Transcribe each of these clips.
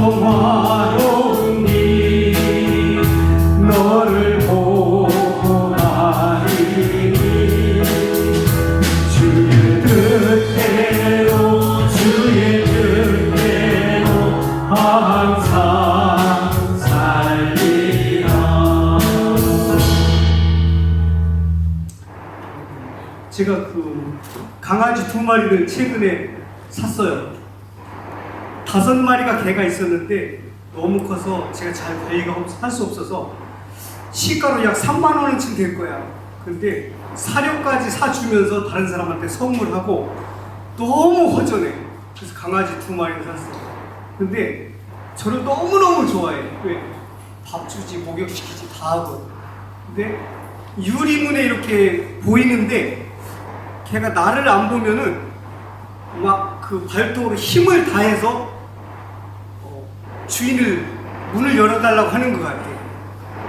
평화로운 이 너를 보고 나니 주의 뜻대로 주의 뜻대로 항상 살리라. 제가 그 강아지 2마리를 최근에 샀어요. 5마리가 개가 있었는데 너무 커서 제가 잘 관리가 할 수 없어서 시가로 약 3만 원어치 될 거야. 근데 사료까지 사주면서 다른 사람한테 선물하고 너무 허전해. 그래서 강아지 2마리를 샀어요. 근데 저를 너무너무 좋아해. 왜? 밥 주지, 목욕시키지 다 하고. 근데 유리문에 이렇게 보이는데 걔가 나를 안 보면은 막 그 발톱으로 힘을 다해서 주인을 문을 열어달라고 하는 것 같아요.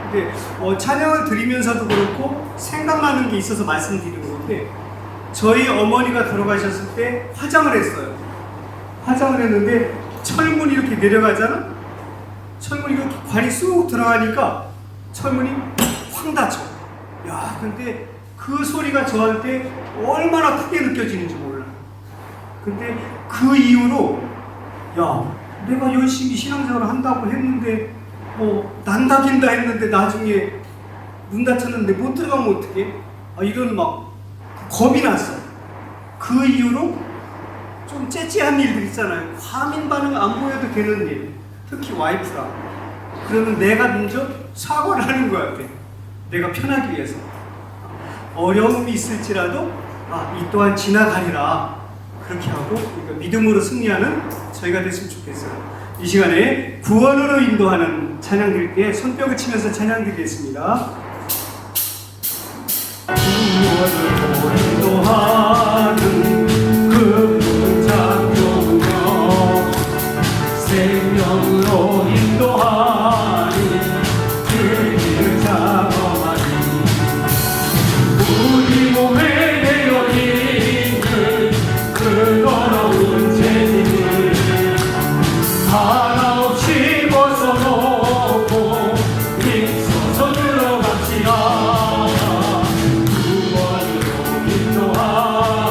근데 찬양을 드리면서도 그렇고 생각나는 게 있어서 말씀드리는 건데, 저희 어머니가 돌아가셨을 때 화장을 했어요. 화장을 했는데 철문이 이렇게 내려가잖아? 철문이 이렇게 관이 쑥 들어가니까 철문이 확 닫혀. 야, 근데 그 소리가 저한테 얼마나 크게 느껴지는지 몰라. 근데 그 이후로 야, 내가 열심히 신앙생활을 한다고 했는데 난다긴다 했는데 나중에 문 닫혔는데 못 들어가면 어떡해? 이런 막 겁이 났어. 그 이후로 좀 째째한 일들 있잖아요. 화민 반응 안 보여도 되는 일, 특히 와이프랑 그러면 내가 먼저 사과를 하는 것 같아. 내가 편하기 위해서. 어려움이 있을지라도 이 또한 지나가리라, 그렇게 하고 믿음으로 승리하는 저희가 됐으면 좋겠어요. 이 시간에 구원으로 인도하는 찬양 드릴게 손뼉을 치면서 찬양 드리겠습니다. 구원으로 인도하는 그 창조력, 생명으로 인도하니 그 길을 작업하니 우리 몸에 더러운 죄짐을 하나 없이 벗어놓고 힘써서 들어갑시다. 구원으로 인도하는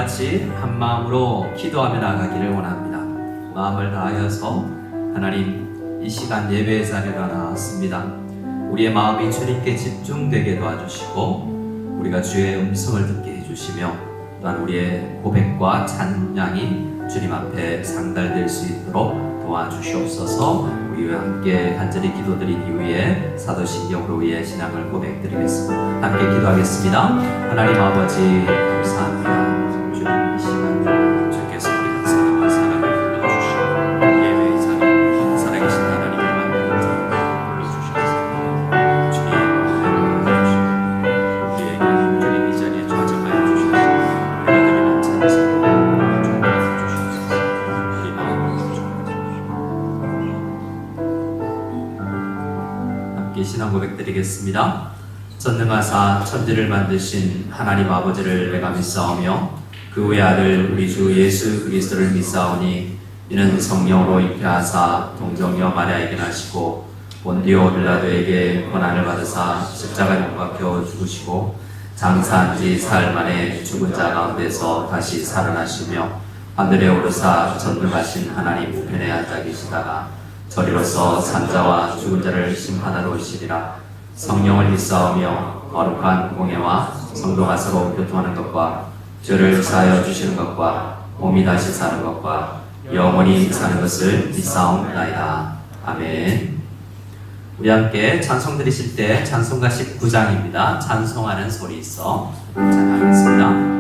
같이 한 마음으로 기도하며 나가기를 원합니다. 마음을 다하여서 하나님, 이 시간 예배의 자리로 나왔습니다. 우리의 마음이 주님께 집중되게 도와주시고 우리가 주의 음성을 듣게 해주시며 또한 우리의 고백과 찬양이 주님 앞에 상달될 수 있도록 도와주시옵소서. 우리와 함께 간절히 기도드린 이후에 사도신경으로 우리의 신앙을 고백드리겠습니다. 함께 기도하겠습니다. 하나님 아버지 감사합니다. 주님 이 시간 주께서 우리 한 사람 한 사람을 불러주시고 예배의 자리 살아계신 하나님을 만나는 자리를 불러주셔서 주님 불러주시고 우리에게 주님 이 자리에 좌정하여 주셔서 우리가 드리는 찬송 신앙 고백드리겠습니다. 전능하사 천지를 만드신 하나님 아버지를 내가 믿사오며 그 외아들 우리 주 예수 그리스도를 믿사오니 이는 성령으로 잉태하사 동정녀 마리아에게 나시고 본디오 빌라도에게 고난을 받으사 십자가에 못 박혀 죽으시고 장사한 지 사흘 만에 죽은 자 가운데서 다시 살아나시며 하늘에 오르사 전능하신 하나님 우편에 앉아 계시다가 저리로서 산자와 죽은 자를 심판하러 오시리라. 성령을 믿사오며 거룩한 공예와 성도가 서로 교통하는 것과 죄를 사하여 주시는 것과 몸이 다시 사는 것과 영원히 사는 것을 믿사옵나이다. 아멘. 우리 함께 찬송 드리실 때 찬송가 19장입니다. 찬송하는 소리 있어 찬양하겠습니다.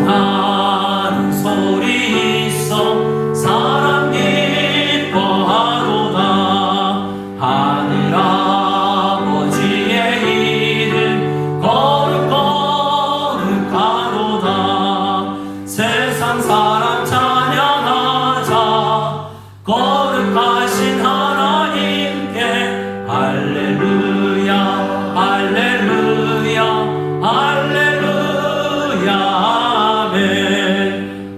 찬송하는 소리 있어 사람 기뻐하도다. 하늘 아버지의 이름 거룩거룩하도다. 세상 사람 찬양하자. 거룩하신 하나님께 할렐루야 할렐루야 할렐루야.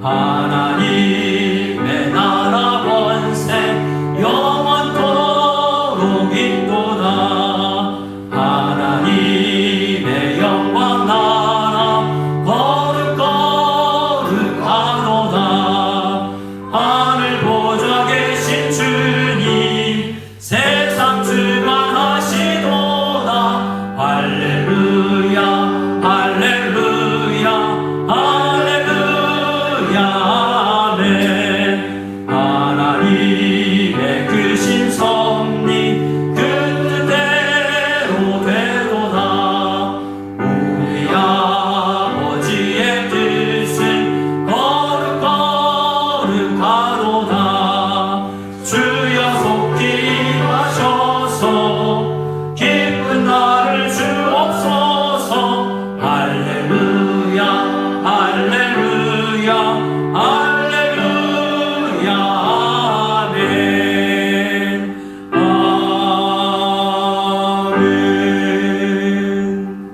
하나님의 나라 권세 영원토록 있도다. 하나님의 영광 나라 거룩거룩하도다. 하늘 보좌 계신 주님 세상 주관하시도다. 할렐루야 할렐루야 할렐루야 아멘. 하나님의 크신 섭리 그 뜻대로 되도다. 우리 아버지의 뜻은 거룩거룩하도다. 주여 속히 하셔서 기쁜 날을 주옵소서. 할렐루야 할렐루야 할렐루야 아멘 아멘.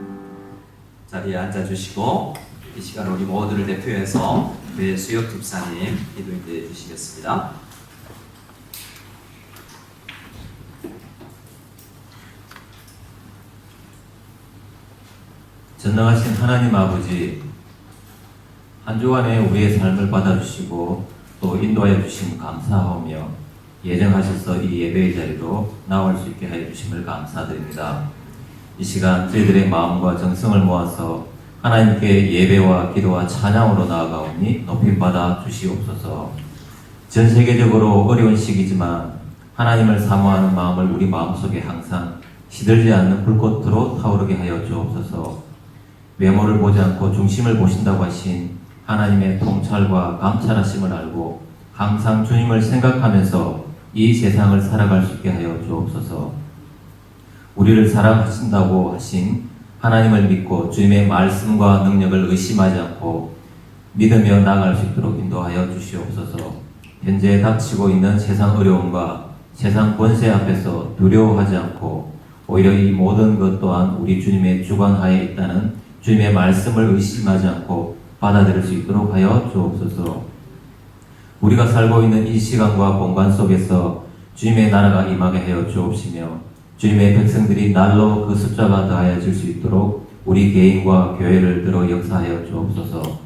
자리에 앉아주시고 이 시간 우리 모두를 대표해서 교회 수혁 집사님 기도인도해 주시겠습니다. 전능하신 하나님 아버지, 한 주간에 우리의 삶을 받아주시고 또 인도하여 주심 감사하며 예정하셔서 이 예배의 자리로 나올 수 있게 하여 주심을 감사드립니다. 이 시간 저희들의 마음과 정성을 모아서 하나님께 예배와 기도와 찬양으로 나아가오니 높임받아 주시옵소서. 전 세계적으로 어려운 시기지만 하나님을 사모하는 마음을 우리 마음속에 항상 시들지 않는 불꽃으로 타오르게 하여 주옵소서. 외모를 보지 않고 중심을 보신다고 하신 하나님의 통찰과 감찰하심을 알고 항상 주님을 생각하면서 이 세상을 살아갈 수 있게 하여 주옵소서. 우리를 사랑하신다고 하신 하나님을 믿고 주님의 말씀과 능력을 의심하지 않고 믿으며 나아갈 수 있도록 인도하여 주시옵소서. 현재 닥치고 있는 세상 어려움과 세상 권세 앞에서 두려워하지 않고 오히려 이 모든 것 또한 우리 주님의 주관하에 있다는 주님의 말씀을 의심하지 않고 받아들일 수 있도록 하여 주옵소서. 우리가 살고 있는 이 시간과 공간 속에서 주님의 나라가 임하게 하여 주옵시며 주님의 백성들이 날로 그 숫자가 더하여질 수 있도록 우리 개인과 교회를 들어 역사하여 주옵소서.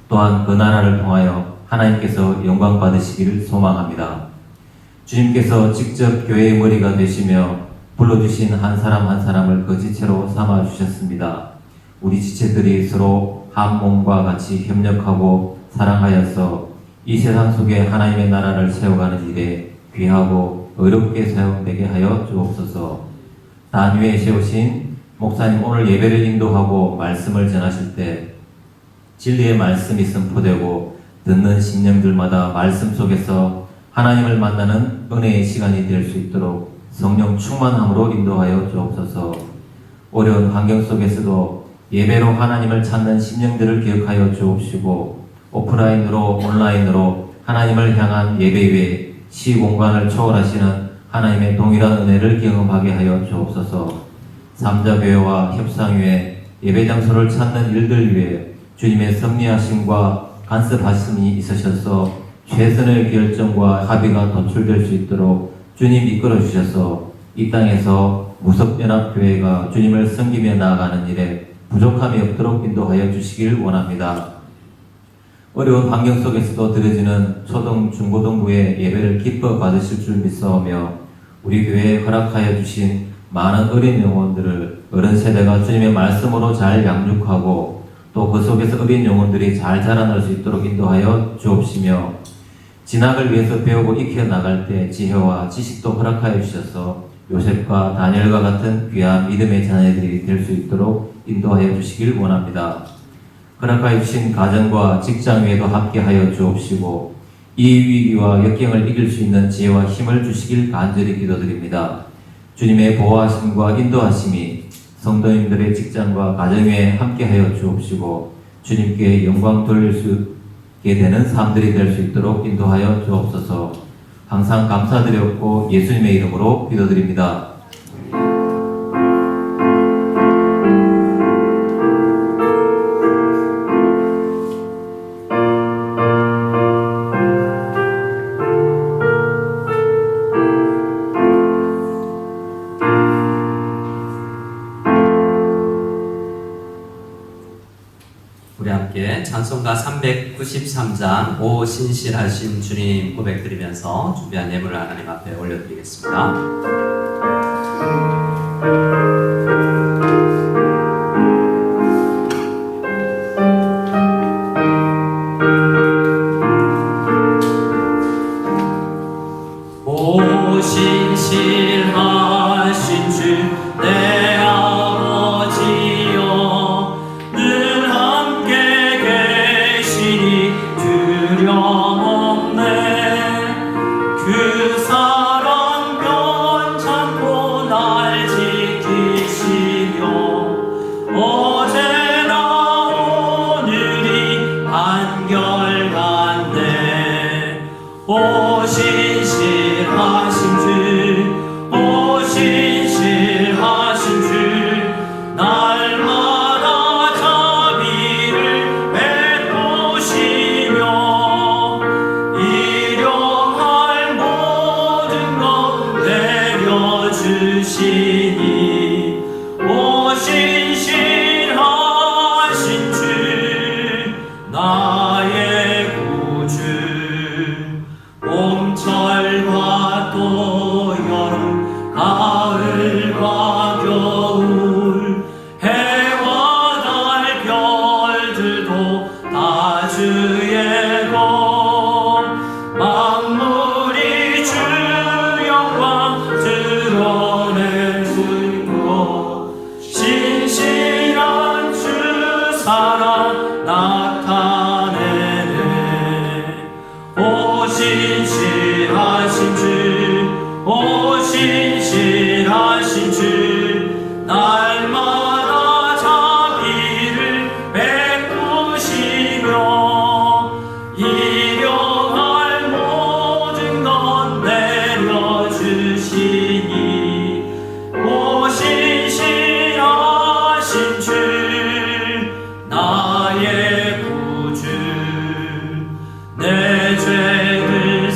또한 그 나라를 통하여 하나님께서 영광 받으시기를 소망합니다. 주님께서 직접 교회의 머리가 되시며 불러주신 한 사람 한 사람을 그 지체로 삼아 주셨습니다. 우리 지체들이 서로 한 몸과 같이 협력하고 사랑하여서 이 세상 속에 하나님의 나라를 세워가는 일에 귀하고 의롭게 사용되게 하여 주옵소서. 단위에 세우신 목사님 오늘 예배를 인도하고 말씀을 전하실 때 진리의 말씀이 선포되고 듣는 심령들마다 말씀 속에서 하나님을 만나는 은혜의 시간이 될 수 있도록 성령 충만함으로 인도하여 주옵소서. 어려운 환경 속에서도 예배로 하나님을 찾는 심령들을 기억하여 주옵시고 오프라인으로 온라인으로 하나님을 향한 예배 위에 시공간을 초월하시는 하나님의 동일한 은혜를 경험하게 하여 주옵소서. 삼자교회와 협상 위에 예배 장소를 찾는 일들 위에 주님의 섭리하심과 간섭하심이 있으셔서 최선의 결정과 합의가 도출될 수 있도록 주님 이끌어 주셔서 이 땅에서 무섭연합교회가 주님을 섬기며 나아가는 일에 부족함이 없도록 인도하여 주시길 원합니다. 어려운 환경 속에서도 드려지는 초등, 중고등부의 예배를 기뻐 받으실 줄 믿사오며 우리 교회에 허락하여 주신 많은 어린 영혼들을 어른 세대가 주님의 말씀으로 잘 양육하고 또 그 속에서 어린 영혼들이 잘 자라날 수 있도록 인도하여 주옵시며 진학을 위해서 배우고 익혀 나갈 때 지혜와 지식도 허락하여 주셔서 요셉과 다니엘과 같은 귀한 믿음의 자녀들이 될 수 있도록 인도하여 주시길 원합니다. 허락하여 주신 가정과 직장 위에도 함께하여 주옵시고 이 위기와 역경을 이길 수 있는 지혜와 힘을 주시길 간절히 기도드립니다. 주님의 보호하심과 인도하심이 성도님들의 직장과 가정 위에 함께하여 주옵시고 주님께 영광 돌릴 수 있게 되는 삶들이 될 수 있도록 인도하여 주옵소서. 항상 감사드렸고 예수님의 이름으로 기도드립니다. 우리 함께 찬송가 393장 오 신실하신 주님 고백드리면서 준비한 예물을 하나님 앞에 올려드리겠습니다. 오 신실하신 주 내 아버지여 늘 함께 계시니 두려움없네. 그 사랑 변찮고 날 지키시며 어제나 오늘이 한결같네. 오 신실하신 주, 오 신실하신 주, 날마다 자비를 베푸시며 일용할 모든 것 내려주시니 오 신실하신 주, 나의 구주. 봄철과 또 여름, 가을과 겨울, 해와 달 별들도 다 주의 것. 만물이 주 영광 드러내는 것. 신실한 주 사랑 나타내네. 오 신실하신 주, 오 신실하신 주, 날마다 자비를 베푸시며 일용할 모든 것 내려주시니 오 신실하신 주, 나의 구주. 내 죄를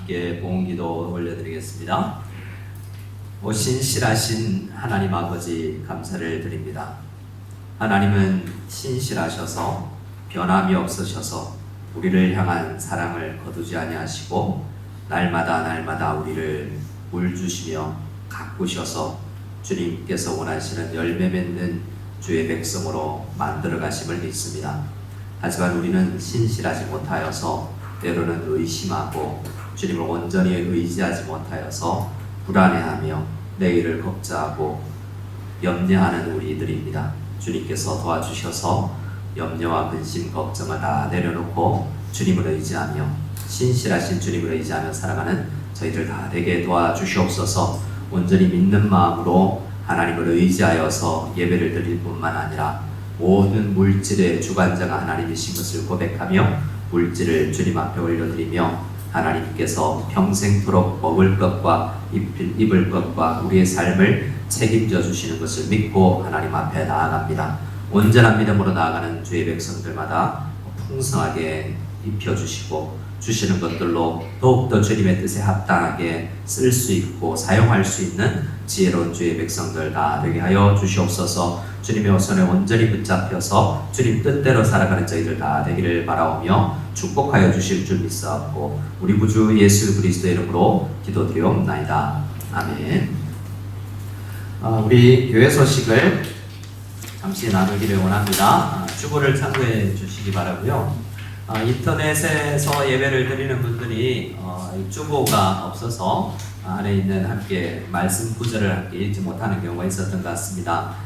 함께 봉기도 올려드리겠습니다. 오 신실하신 하나님 아버지 감사를 드립니다. 하나님은 신실하셔서 변함이 없으셔서 우리를 향한 사랑을 거두지 아니하시고 날마다 우리를 물 주시며 가꾸셔서 주님께서 원하시는 열매 맺는 주의 백성으로 만들어 가심을 믿습니다. 하지만 우리는 신실하지 못하여서 때로는 의심하고 주님을 온전히 의지하지 못하여서 불안해하며 내일을 걱정하고 염려하는 우리들입니다. 주님께서 도와주셔서 염려와 근심, 걱정을 다 내려놓고 주님을 의지하며 신실하신 주님을 의지하며 살아가는 저희들 다 되게 도와주시옵소서. 온전히 믿는 마음으로 하나님을 의지하여서 예배를 드릴 뿐만 아니라 모든 물질의 주관자가 하나님이신 것을 고백하며 물질을 주님 앞에 올려드리며 하나님께서 평생토록 먹을 것과 입을 것과 우리의 삶을 책임져 주시는 것을 믿고 하나님 앞에 나아갑니다. 온전한 믿음으로 나아가는 주의 백성들마다 풍성하게 입혀주시고 주시는 것들로 더욱더 주님의 뜻에 합당하게 쓸 수 있고 사용할 수 있는 지혜로운 주의 백성들 다 되게 하여 주시옵소서. 주님의 손에 온전히 붙잡혀서 주님 뜻대로 살아가는 저희들 다 되기를 바라오며 축복하여 주실 줄 믿사옵고 우리 구주 예수 그리스도의 이름으로 기도드리옵나이다. 아멘. 우리 교회 소식을 잠시 나누기를 원합니다. 주보를 참고해 주시기 바라고요. 인터넷에서 예배를 드리는 분들이 주보가 없어서 안에 있는 함께 말씀 구절을 함께 읽지 못하는 경우가 있었던 것 같습니다.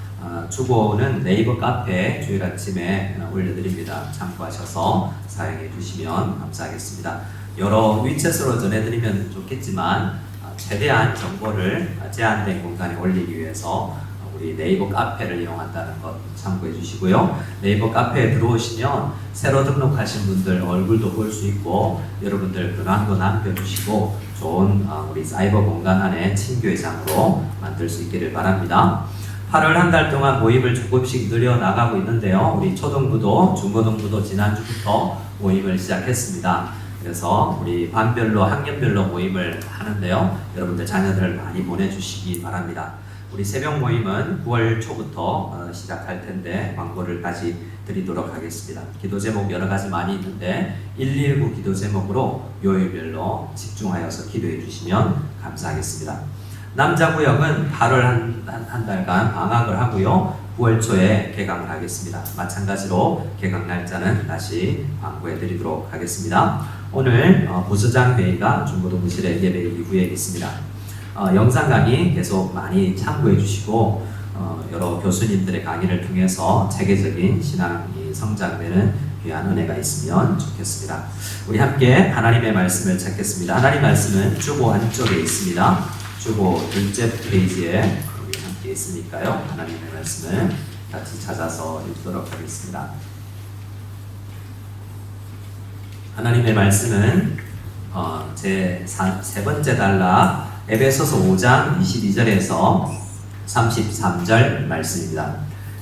주보는 네이버 카페 주일 아침에 올려드립니다. 참고하셔서 사용해 주시면 감사하겠습니다. 여러 위챗으로 전해드리면 좋겠지만 최대한 정보를 제한된 공간에 올리기 위해서 우리 네이버 카페를 이용한다는 것 참고해 주시고요. 네이버 카페에 들어오시면 새로 등록하신 분들 얼굴도 볼 수 있고 여러분들 근황도 남겨주시고 좋은 우리 사이버 공간 안에 친교회장으로 만들 수 있기를 바랍니다. 8월 한 달 동안 모임을 조금씩 늘려나가고 있는데요. 우리 초등부도 중고등부도 지난주부터 모임을 시작했습니다. 그래서 우리 반별로 학년별로 모임을 하는데요. 여러분들 자녀들을 많이 보내주시기 바랍니다. 우리 새벽 모임은 9월 초부터 시작할 텐데 광고를 다시 드리도록 하겠습니다. 기도 제목 여러 가지 많이 있는데 119 기도 제목으로 요일별로 집중하여서 기도해 주시면 감사하겠습니다. 남자구역은 8월 한 달간 방학을 하고요. 9월 초에 개강을 하겠습니다. 마찬가지로 개강 날짜는 다시 광고해 드리도록 하겠습니다. 오늘 부서장 회의가 중고등부실의 예배 이후에 있습니다. 영상 강의 계속 많이 참고해 주시고 여러 교수님들의 강의를 통해서 체계적인 신앙이 성장되는 귀한 은혜가 있으면 좋겠습니다. 우리 함께 하나님의 말씀을 찾겠습니다. 하나님 말씀은 주보 안쪽에 있습니다. 주보 둘째 페이지에 우리 함께 있으니까요. 하나님의 말씀을 같이 찾아서 읽도록 하겠습니다. 하나님의 말씀은 제 세 번째 단락 에베소서 5장 22절에서 33절 말씀입니다.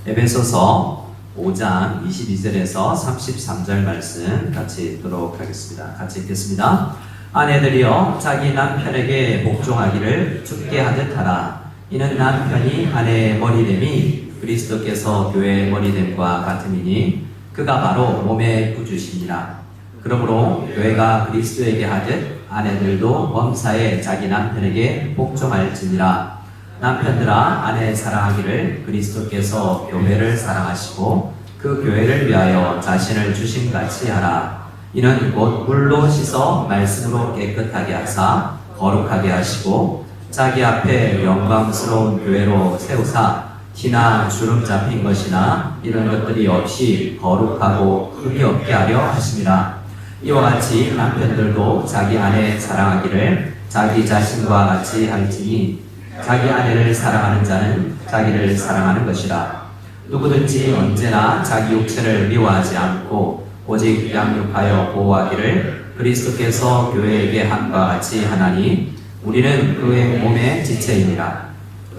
에베소서 5장 22절에서 33절 말씀 같이 읽도록 하겠습니다. 같이 읽겠습니다. 아내들이여 자기 남편에게 복종하기를 주께 하듯 하라. 이는 남편이 아내의 머리됨이 그리스도께서 교회의 머리됨과 같음이니 그가 바로 몸의 구주시니라. 그러므로 교회가 그리스도에게 하듯 아내들도 범사에 자기 남편에게 복종할지니라. 남편들아 아내 사랑하기를 그리스도께서 교회를 사랑하시고 그 교회를 위하여 자신을 주심같이 하라. 이는 곧 물로 씻어 말씀으로 깨끗하게 하사 거룩하게 하시고 자기 앞에 영광스러운 교회로 세우사 티나 주름 잡힌 것이나 이런 것들이 없이 거룩하고 흠이 없게 하려 하심이라. 이와 같이 남편들도 자기 아내 사랑하기를 자기 자신과 같이 할지니 자기 아내를 사랑하는 자는 자기를 사랑하는 것이라. 누구든지 언제나 자기 육체를 미워하지 않고 오직 양육하여 보호하기를 그리스도께서 교회에게 함과 같이 하나니 우리는 그의 몸의 지체이니라.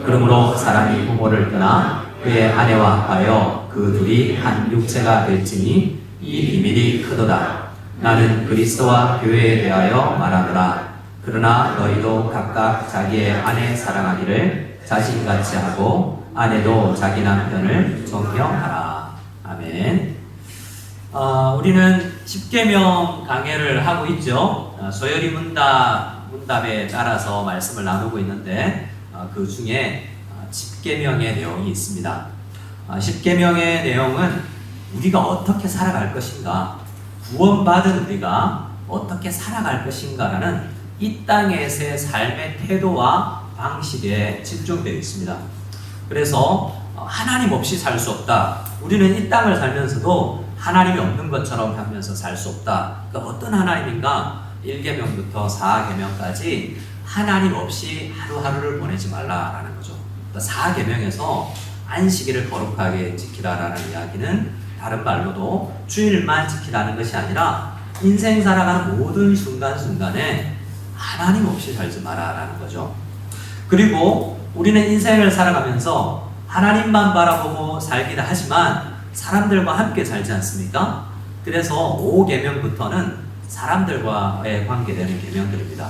그러므로 사람이 부모를 떠나 그의 아내와 합하여 그 둘이 한 육체가 될지니 이 비밀이 크도다. 나는 그리스도와 교회에 대하여 말하노라. 그러나 너희도 각각 자기의 아내 사랑하기를 자신같이 하고 아내도 자기 남편을 존경하라. 아멘. 우리는 십계명 강해를 하고 있죠. 소열이 문답에 따라서 말씀을 나누고 있는데 그 중에 십계명의 내용이 있습니다. 십계명의 내용은 우리가 어떻게 살아갈 것인가, 구원받은 우리가 어떻게 살아갈 것인가라는 이 땅에서의 삶의 태도와 방식에 집중되어 있습니다. 그래서 하나님 없이 살 수 없다. 우리는 이 땅을 살면서도 하나님이 없는 것처럼 하면서 살 수 없다. 그러니까 어떤 하나님인가? 1계명부터 4계명까지 하나님 없이 하루하루를 보내지 말라라는 거죠. 4계명에서 안식일을 거룩하게 지키라라는 이야기는 다른 말로도 주일만 지키라는 것이 아니라 인생 살아가는 모든 순간순간에 하나님 없이 살지 마라라는 거죠. 그리고 우리는 인생을 살아가면서 하나님만 바라보고 살기도 하지만 사람들과 함께 살지 않습니까? 그래서 5계명부터는 사람들과의 관계되는 계명들입니다.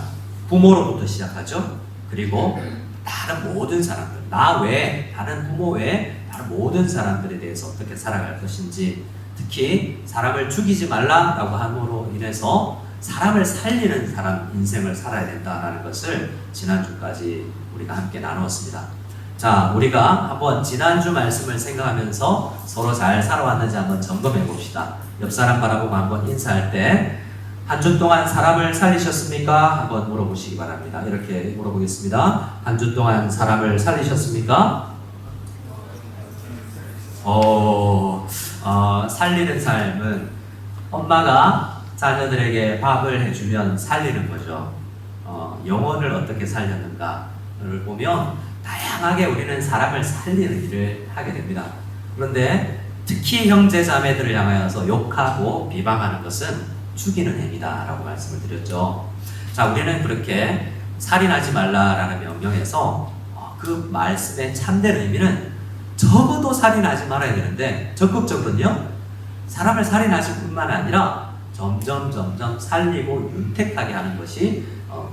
부모로부터 시작하죠. 그리고 다른 모든 사람들, 나 외에, 다른 부모 외에 다른 모든 사람들에 대해서 어떻게 살아갈 것인지, 특히 사람을 죽이지 말라라고 함으로 인해서 사람을 살리는 사람 인생을 살아야 된다는 것을 지난주까지 우리가 함께 나누었습니다. 자, 우리가 한번 지난주 말씀을 생각하면서 서로 잘 살아왔는지 한번 점검해 봅시다. 옆 사람 바라보고 한번 인사할 때 한 주 동안 사람을 살리셨습니까? 한번 물어보시기 바랍니다. 이렇게 물어보겠습니다. 한 주 동안 사람을 살리셨습니까? 살리는 삶은 엄마가 자녀들에게 밥을 해주면 살리는 거죠. 영혼을 어떻게 살렸는가를 보면 다양하게 우리는 사람을 살리는 일을 하게 됩니다. 그런데 특히 형제 자매들을 향하여서 욕하고 비방하는 것은 죽이는 행위다라고 말씀을 드렸죠. 자, 우리는 그렇게 살인하지 말라라는 명령에서 그 말씀의 참된 의미는 적어도 살인하지 말아야 되는데, 적극적으로는요, 사람을 살인하실 뿐만 아니라 점점 살리고 윤택하게 하는 것이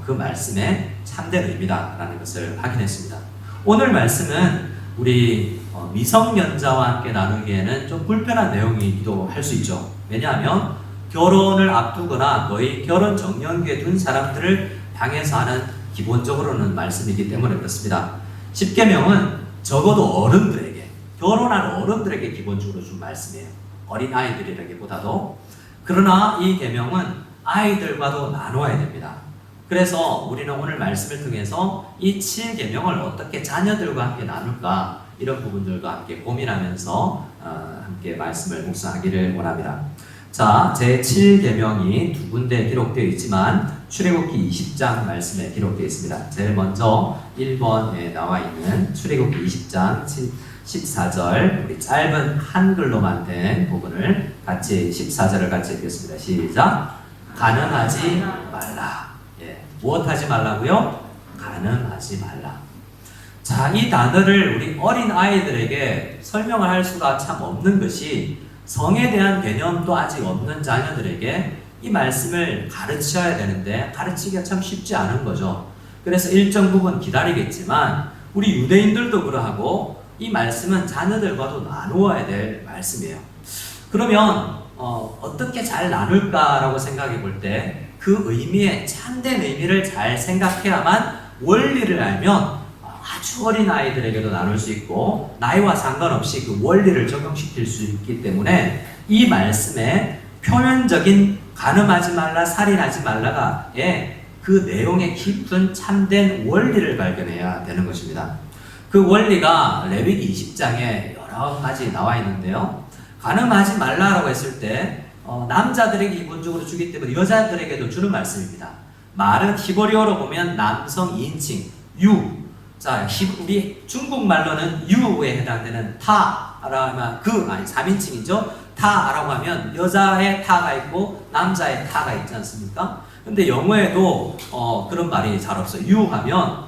그 말씀의 참된 의미다라는 것을 확인했습니다. 오늘 말씀은 우리 미성년자와 함께 나누기에는 좀 불편한 내용이기도 할 수 있죠. 왜냐하면 결혼을 앞두거나 거의 결혼 정년기에 둔 사람들을 향해서 하는 기본적으로는 말씀이기 때문에 그렇습니다. 십계명은 적어도 어른들에게, 결혼한 어른들에게 기본적으로 준 말씀이에요. 어린 아이들이라기보다도. 그러나 이 계명은 아이들과도 나누어야 됩니다. 그래서 우리는 오늘 말씀을 통해서 이 7계명을 어떻게 자녀들과 함께 나눌까, 이런 부분들과 함께 고민하면서 함께 말씀을 묵상하기를 원합니다. 자, 제 7계명이 두 군데 기록되어 있지만 출애굽기 20장 말씀에 기록되어 있습니다. 제일 먼저 1번에 나와 있는 출애굽기 20장 14절, 우리 짧은 한글로만 된 부분을 같이 14절을 같이 읽겠습니다. 시작. 간음하지 말라. 무엇하지 말라고요? 간음하지 말라. 자, 이 단어를 우리 어린 아이들에게 설명을 할 수가 참 없는 것이, 성에 대한 개념도 아직 없는 자녀들에게 이 말씀을 가르쳐야 되는데 가르치기가 참 쉽지 않은 거죠. 그래서 일정 부분 기다리겠지만 우리 유대인들도 그러하고 이 말씀은 자녀들과도 나누어야 될 말씀이에요. 그러면 어떻게 잘 나눌까라고 생각해 볼 때 그 의미의 참된 의미를 잘 생각해야만 원리를 알면 아주 어린 아이들에게도 나눌 수 있고 나이와 상관없이 그 원리를 적용시킬 수 있기 때문에 이 말씀에 표면적인 간음하지 말라, 살인하지 말라가의 그 내용의 깊은 참된 원리를 발견해야 되는 것입니다. 그 원리가 레위기 20장에 여러 가지 나와 있는데요. 간음하지 말라라고 했을 때 남자들에게 기본적으로 주기 때문에 여자들에게도 주는 말씀입니다. 말은 히브리어로 보면 남성 2인칭 유. 자, 우리 중국말로는 유에 해당되는 타라고 하면 3인칭이죠. 타라고 하면 여자의 타가 있고 남자의 타가 있지 않습니까? 근데 영어에도 그런 말이 잘 없어요. 유 하면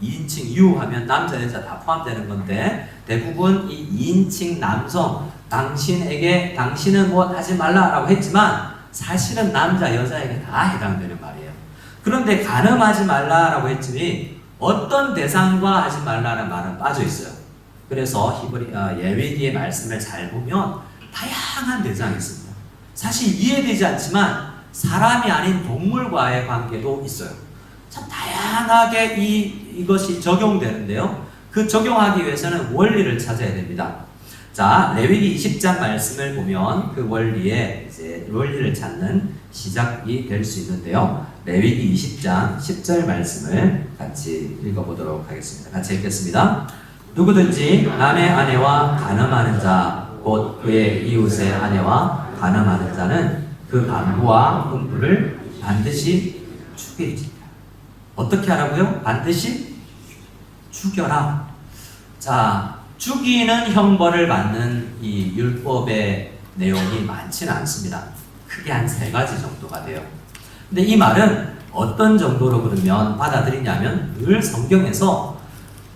2인칭 유 하면 남자 여자 다 포함되는 건데, 대부분 이 2인칭 남성, 당신은 뭐 하지 말라라고 했지만 사실은 남자 여자에게 다 해당되는 말이에요. 그런데 간음하지 말라라고 했더니 어떤 대상과 하지 말라는 말은 빠져 있어요. 그래서 예레미야의 말씀을 잘 보면 다양한 대상이 있습니다. 사실 이해되지 않지만 사람이 아닌 동물과의 관계도 있어요. 참 다양하게 이것이 적용되는데요. 그 적용하기 위해서는 원리를 찾아야 됩니다. 자, 레위기 20장 말씀을 보면 그 원리를 찾는 시작이 될 수 있는데요. 레위기 20장 10절 말씀을 같이 읽어보도록 하겠습니다. 같이 읽겠습니다. 누구든지 남의 아내와 간음하는 자, 곧 그의 이웃의 아내와 간음하는 자는 그 간부와 흥부를 반드시 죽이리라. 어떻게 하라고요? 반드시 죽여라. 자, 죽이는 형벌을 받는 이 율법의 내용이 많지는 않습니다. 크게 한 3가지 정도가 돼요. 근데 이 말은 어떤 정도로 그러면 받아들이냐면 늘 성경에서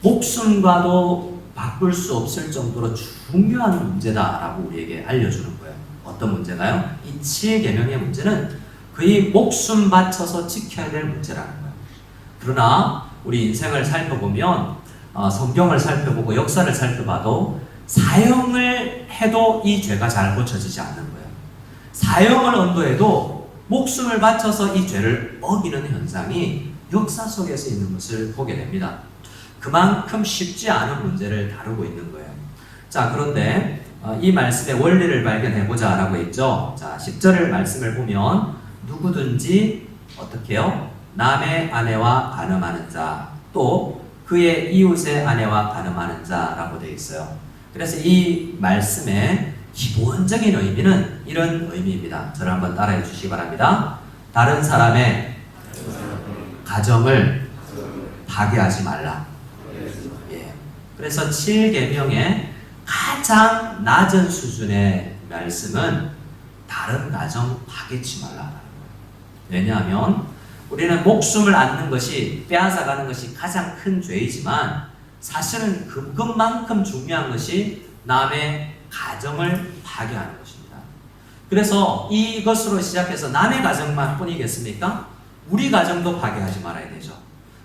목숨과도 바꿀 수 없을 정도로 중요한 문제다라고 우리에게 알려주는 거예요. 어떤 문제가요? 이 7계명의 문제는 거의 목숨 바쳐서 지켜야 될 문제라는 거예요. 그러나 우리 인생을 살펴보면 성경을 살펴보고 역사를 살펴봐도 사형을 해도 이 죄가 잘 고쳐지지 않는 거예요. 사형을 언도해도 목숨을 바쳐서 이 죄를 어기는 현상이 역사 속에서 있는 것을 보게 됩니다. 그만큼 쉽지 않은 문제를 다루고 있는 거예요. 자, 그런데 이 말씀의 원리를 발견해보자 라고 했죠. 자, 10절의 말씀을 보면 누구든지 어떻게 해요? 남의 아내와 간음하는 자, 또 그의 이웃의 아내와 간음하는 자라고 되어 있어요. 그래서 이 말씀의 기본적인 의미는 이런 의미입니다. 저를 한번 따라해 주시기 바랍니다. 다른 사람의 가정을 파괴하지 말라. 예. 그래서 7계명의 가장 낮은 수준의 말씀은 다른 가정 파괴치 말라라는 거예요. 왜냐하면 우리는 목숨을 앗는 것이, 빼앗아가는 것이 가장 큰 죄이지만 사실은 그것만큼 중요한 것이 남의 가정을 파괴하는 것입니다. 그래서 이것으로 시작해서 남의 가정만 뿐이겠습니까? 우리 가정도 파괴하지 말아야 되죠.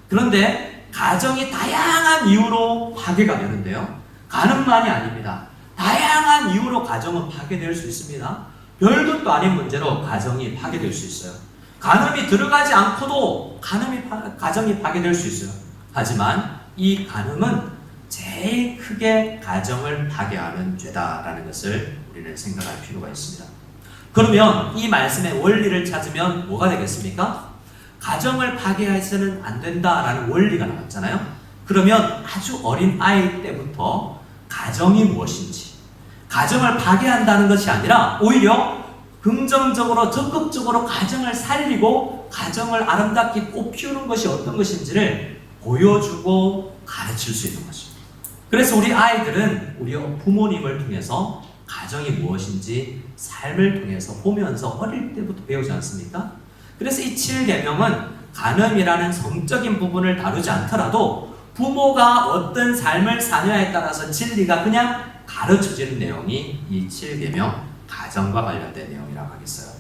그런데 가정이 다양한 이유로 파괴가 되는데요. 간음만이 아닙니다. 다양한 이유로 가정은 파괴될 수 있습니다. 별것도 아닌 문제로 가정이 파괴될 수 있어요. 간음이 들어가지 않고도 가정이 파괴될 수 있어요. 하지만 이 간음은 제일 크게 가정을 파괴하는 죄다라는 것을 우리는 생각할 필요가 있습니다. 그러면 이 말씀의 원리를 찾으면 뭐가 되겠습니까? 가정을 파괴해서는 안 된다라는 원리가 나왔잖아요. 그러면 아주 어린 아이 때부터 가정이 무엇인지, 가정을 파괴한다는 것이 아니라 오히려 긍정적으로 적극적으로 가정을 살리고 가정을 아름답게 꽃피우는 것이 어떤 것인지를 보여주고 가르칠 수 있는 것입니다. 그래서 우리 아이들은 우리 부모님을 통해서 가정이 무엇인지 삶을 통해서 보면서 어릴 때부터 배우지 않습니까? 그래서 이 7계명은 간음이라는 성적인 부분을 다루지 않더라도 부모가 어떤 삶을 사냐에 따라서 진리가 그냥 가르쳐지는 내용이 이 7계명 가정과 관련된 내용이라고 하겠어요.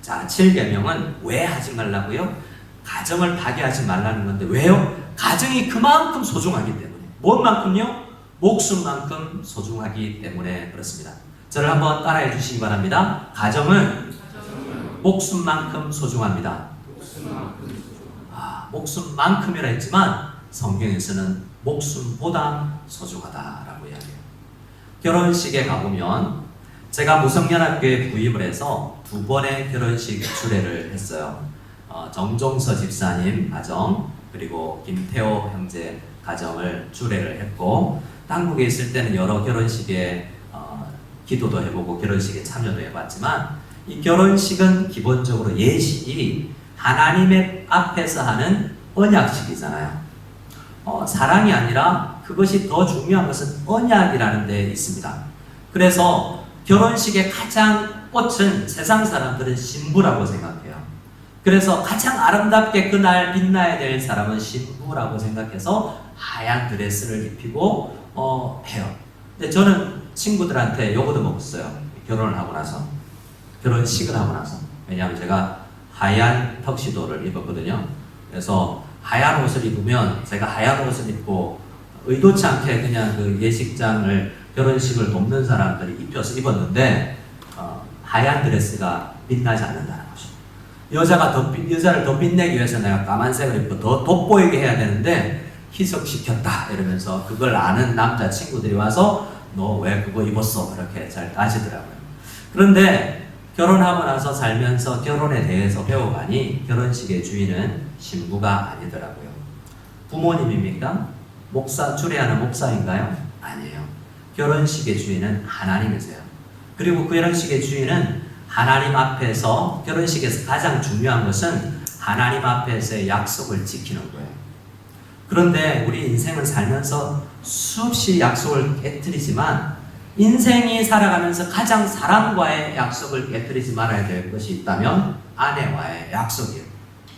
자, 7계명은 왜 하지 말라고요? 가정을 파괴하지 말라는 건데 왜요? 가정이 그만큼 소중하기 때문에. 뭔만큼요? 목숨만큼 소중하기 때문에 그렇습니다. 저를 한번 따라해 주시기 바랍니다. 가정은 목숨만큼 소중합니다. 목숨만큼이라 했지만 성경에서는 목숨보다 소중하다라고 이야기해요. 결혼식에 가보면 제가 무성연합교회에 부임을 해서 2번의 결혼식 주례를 했어요. 정종서 집사님 가정, 그리고 김태호 형제 가정을 주례를 했고, 한국에 있을 때는 여러 결혼식에 기도도 해보고 결혼식에 참여도 해봤지만, 이 결혼식은 기본적으로 예식이 하나님의 앞에서 하는 언약식이잖아요. 사랑이 아니라 그것이 더 중요한 것은 언약이라는 데 있습니다. 그래서 결혼식의 가장 꽃은 세상 사람들은 신부라고 생각해요. 그래서 가장 아름답게 그날 빛나야 될 사람은 신부라고 생각해서 하얀 드레스를 입히고 해요. 근데 저는 친구들한테 요거도 먹었어요. 결혼을 하고 나서, 결혼식을 하고 나서. 왜냐하면 제가 하얀 턱시도를 입었거든요. 그래서 하얀 옷을 입으면 제가 하얀 옷을 입고 의도치 않게 그냥 그 예식장을 결혼식을 돕는 사람들이 입었는데 하얀 드레스가 빛나지 않는다는 거죠. 여자를 더 빛내기 위해서 내가 까만색을 입고 더 돋보이게 해야 되는데 희석시켰다 이러면서 그걸 아는 남자 친구들이 와서 너 왜 그거 입었어? 이렇게 잘 따지더라고요. 그런데 결혼하고 나서 살면서 결혼에 대해서 배워가니 결혼식의 주인은 신부가 아니더라고요. 부모님입니까? 주례하는 목사인가요? 아니에요. 결혼식의 주인은 하나님이세요. 그리고 결혼식의 주인은 하나님 앞에서, 결혼식에서 가장 중요한 것은 하나님 앞에서의 약속을 지키는 거예요. 그런데 우리 인생을 살면서 수없이 약속을 깨뜨리지만 인생이 살아가면서 가장 사람과의 약속을 깨뜨리지 말아야 될 것이 있다면 아내와의 약속이에요.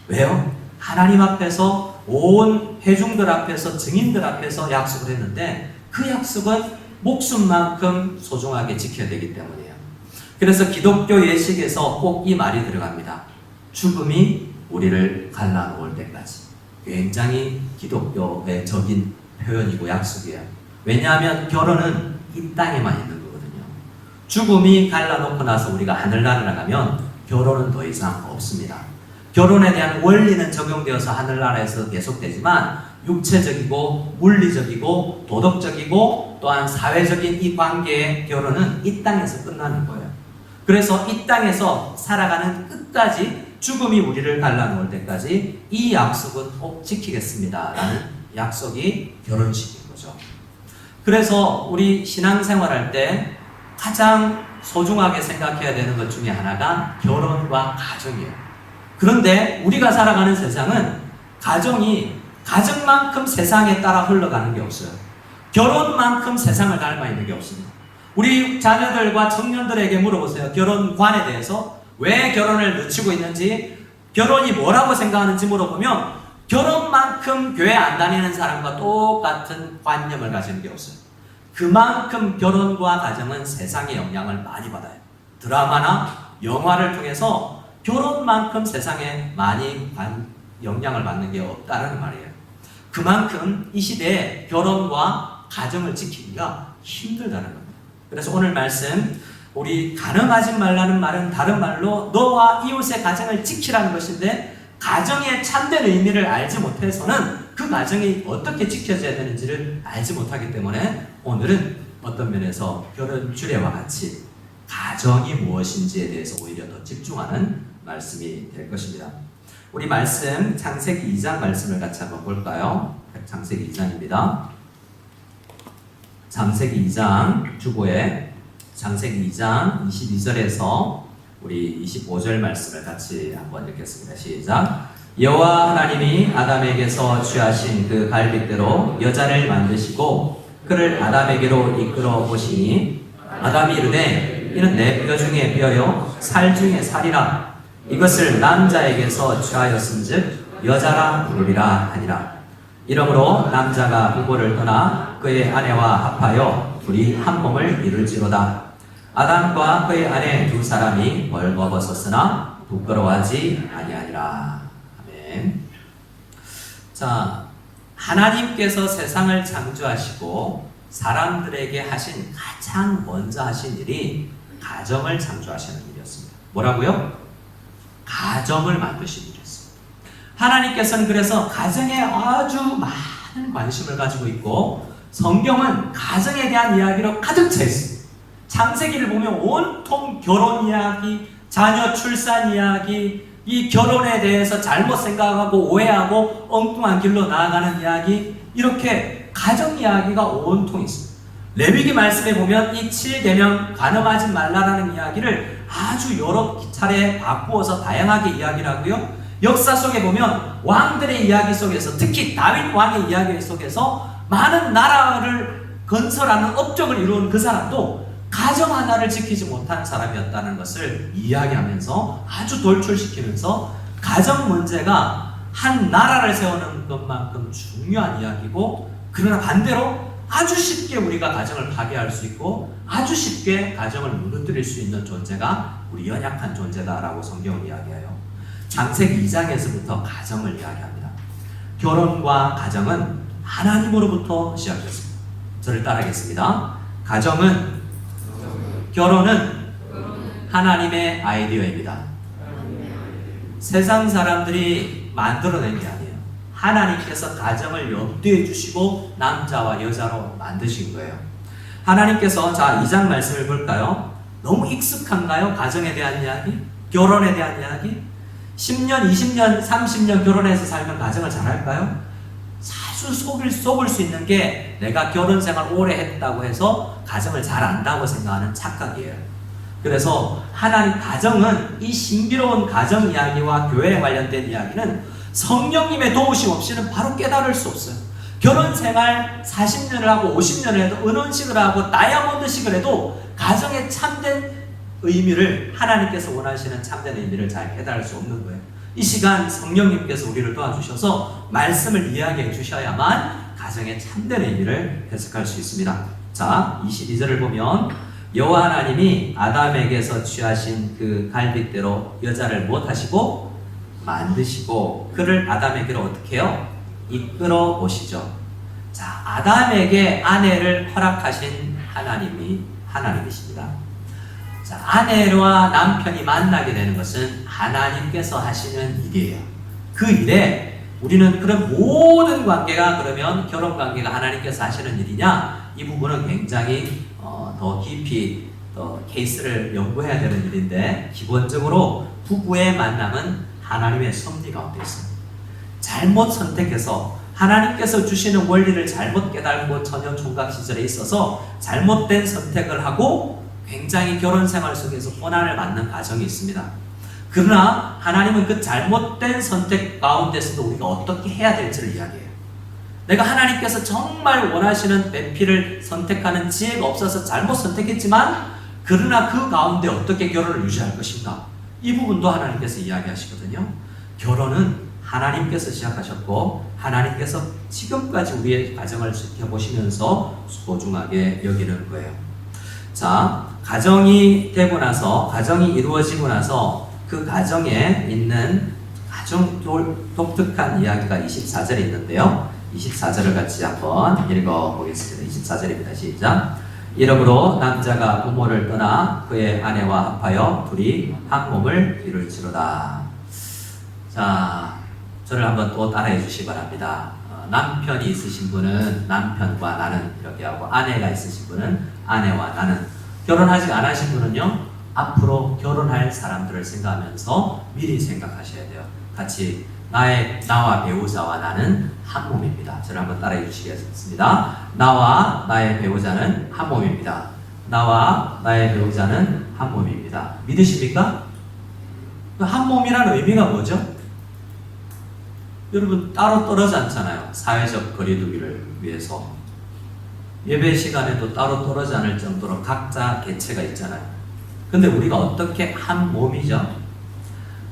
왜요? 하나님 앞에서 온 회중들 앞에서 증인들 앞에서 약속을 했는데 그 약속은 목숨만큼 소중하게 지켜야 되기 때문이에요. 그래서 기독교 예식에서 꼭 이 말이 들어갑니다. 죽음이 우리를 갈라놓을 때까지. 굉장히 기독교의 적인 표현이고 약속이에요. 왜냐하면 결혼은 이 땅에만 있는 거거든요. 죽음이 갈라놓고 나서 우리가 하늘나라를 나가면 결혼은 더 이상 없습니다. 결혼에 대한 원리는 적용되어서 하늘나라에서 계속되지만 육체적이고 물리적이고 도덕적이고 또한 사회적인 이 관계의 결혼은 이 땅에서 끝나는 거예요. 그래서 이 땅에서 살아가는 끝까지 죽음이 우리를 갈라놓을 때까지 이 약속은 꼭 지키겠습니다 라는 약속이 결혼식인 거죠. 그래서 우리 신앙생활할 때 가장 소중하게 생각해야 되는 것 중에 하나가 결혼과 가정이에요. 그런데 우리가 살아가는 세상은 가정만큼 세상에 따라 흘러가는 게 없어요. 결혼만큼 세상을 닮아 있는 게 없습니다. 우리 자녀들과 청년들에게 물어보세요. 결혼관에 대해서 왜 결혼을 늦추고 있는지, 결혼이 뭐라고 생각하는지 물어보면 결혼만큼 교회 안 다니는 사람과 똑같은 관념을 가지는 게 없어요. 그만큼 결혼과 가정은 세상의 영향을 많이 받아요. 드라마나 영화를 통해서 결혼만큼 세상에 많이 영향을 받는 게 없다는 말이에요. 그만큼 이 시대에 결혼과 가정을 지키기가 힘들다는 겁니다. 그래서 오늘 말씀, 우리 가늠하지 말라는 말은 다른 말로 너와 이웃의 가정을 지키라는 것인데, 가정의 참된 의미를 알지 못해서는 그 가정이 어떻게 지켜져야 되는지를 알지 못하기 때문에 오늘은 어떤 면에서 결혼 주례와 같이 가정이 무엇인지에 대해서 오히려 더 집중하는 말씀이 될 것입니다. 우리 말씀 창세기 2장 말씀을 같이 한번 볼까요? 창세기 2장입니다. 창세기 2장 주보에 창세기 2장 22절에서 우리 25절 말씀을 같이 한번 읽겠습니다. 시작. 여호와 하나님이 아담에게서 취하신 그 갈빗대로 여자를 만드시고 그를 아담에게로 이끌어 보시니 아담이 이르되 이는 내 뼈 중에 뼈요 살 중에 살이라. 이것을 남자에게서 취하였은즉 여자라 부르리라 하니라. 이러므로 남자가 부모를 떠나 그의 아내와 합하여 둘이 한 몸을 이룰지로다. 아담과 그의 아내 두 사람이 벌거벗었으나 부끄러워하지 아니하니라. 아멘. 자, 하나님께서 세상을 창조하시고 사람들에게 하신 가장 먼저 하신 일이 가정을 창조하시는 일이었습니다. 뭐라고요? 가정을 만드신 일이었습니다. 하나님께서는 그래서 가정에 아주 많은 관심을 가지고 있고 성경은 가정에 대한 이야기로 가득 차 있습니다. 창세기를 보면 온통 결혼 이야기, 자녀 출산 이야기, 이 결혼에 대해서 잘못 생각하고 오해하고 엉뚱한 길로 나아가는 이야기, 이렇게 가정 이야기가 온통 있습니다. 레위기 말씀에 보면 이 7계명 간음하지 말라라는 이야기를 아주 여러 차례 바꾸어서 다양하게 이야기를 하고요. 역사 속에 보면 왕들의 이야기 속에서, 특히 다윗 왕의 이야기 속에서 많은 나라를 건설하는 업적을 이룬 그 사람도 가정 하나를 지키지 못한 사람이었다는 것을 이야기하면서 아주 돌출시키면서 가정 문제가 한 나라를 세우는 것만큼 중요한 이야기고, 그러나 반대로 아주 쉽게 우리가 가정을 파괴할 수 있고 아주 쉽게 가정을 무너뜨릴 수 있는 존재가 우리 연약한 존재다라고 성경은 이야기해요. 창세기 2장에서부터 가정을 이야기합니다. 결혼과 가정은 하나님으로부터 시작했습니다. 저를 따라하겠습니다. 결혼은 하나님의 아이디어입니다. 세상 사람들이 만들어낸 게 아니에요. 하나님께서 가정을 염두에 주시고 남자와 여자로 만드신 거예요. 하나님께서, 자, 2장 말씀을 볼까요? 너무 익숙한가요? 가정에 대한 이야기? 결혼에 대한 이야기? 10년, 20년, 30년 결혼해서 살면 가정을 잘할까요? 사실 속을 수 있는 게 내가 결혼 생활 오래 했다고 해서 가정을 잘 안다고 생각하는 착각이에요. 그래서 하나님 가정은, 이 신비로운 가정 이야기와 교회에 관련된 이야기는 성령님의 도우심 없이는 바로 깨달을 수 없어요. 결혼 생활 40년을 하고 50년을 해도, 은혼식을 하고 다이아몬드식을 해도 가정의 참된 의미를, 하나님께서 원하시는 참된 의미를 잘 깨달을 수 없는 거예요. 이 시간 성령님께서 우리를 도와주셔서 말씀을 이야기해 주셔야만 가정의 참된 의미를 해석할 수 있습니다. 자, 22절을 보면 여호와 하나님이 아담에게서 취하신 그 갈빗대로 여자를 무엇하시고? 만드시고 그를 아담에게로 어떻게 해요? 이끌어 오시죠. 자, 아담에게 아내를 허락하신 하나님이십니다. 자, 아내와 남편이 만나게 되는 것은 하나님께서 하시는 일이에요. 그 일에 우리는 그런 모든 관계가, 그러면 결혼 관계가 하나님께서 하시는 일이냐? 이 부분은 굉장히 더 깊이 케이스를 연구해야 되는 일인데, 기본적으로 부부의 만남은 하나님의 섭리 가운데 있습니다. 잘못 선택해서 하나님께서 주시는 원리를 잘못 깨달고 처녀 총각 시절에 있어서 잘못된 선택을 하고 굉장히 결혼 생활 속에서 고난을 받는 가정이 있습니다. 그러나 하나님은 그 잘못된 선택 가운데서도 우리가 어떻게 해야 될지를 이야기해요. 내가 하나님께서 정말 원하시는 배필을 선택하는 지혜가 없어서 잘못 선택했지만, 그러나 그 가운데 어떻게 결혼을 유지할 것인가, 이 부분도 하나님께서 이야기하시거든요. 결혼은 하나님께서 시작하셨고 하나님께서 지금까지 우리의 가정을 지켜보시면서 소중하게 여기는 거예요. 자, 가정이 되고 나서, 가정이 이루어지고 나서 그 가정에 있는 아주 독특한 이야기가 24절에 있는데요. 24절을 같이 한번 읽어보겠습니다. 24절입니다. 시작. 이러므로 남자가 부모를 떠나 그의 아내와 합하여 둘이 한 몸을 이룰지로다. 자, 저를 한번 또 따라해 주시기 바랍니다. 남편이 있으신 분은 남편과 나는 이렇게 하고, 아내가 있으신 분은 아내와 나는. 결혼하지 않으신 분은요, 앞으로 결혼할 사람들을 생각하면서 미리 생각하셔야 돼요. 같이 나와 배우자와 나는 한 몸입니다. 저를 한번 따라해 주시겠습니다. 나와 나의 배우자는 한 몸입니다. 나와 나의 배우자는 한 몸입니다. 믿으십니까? 한 몸이라는 의미가 뭐죠? 여러분, 따로 떨어져 않잖아요. 사회적 거리두기를 위해서. 예배 시간에도 따로 떨어져 않을 정도로 각자 개체가 있잖아요. 근데 우리가 어떻게 한 몸이죠?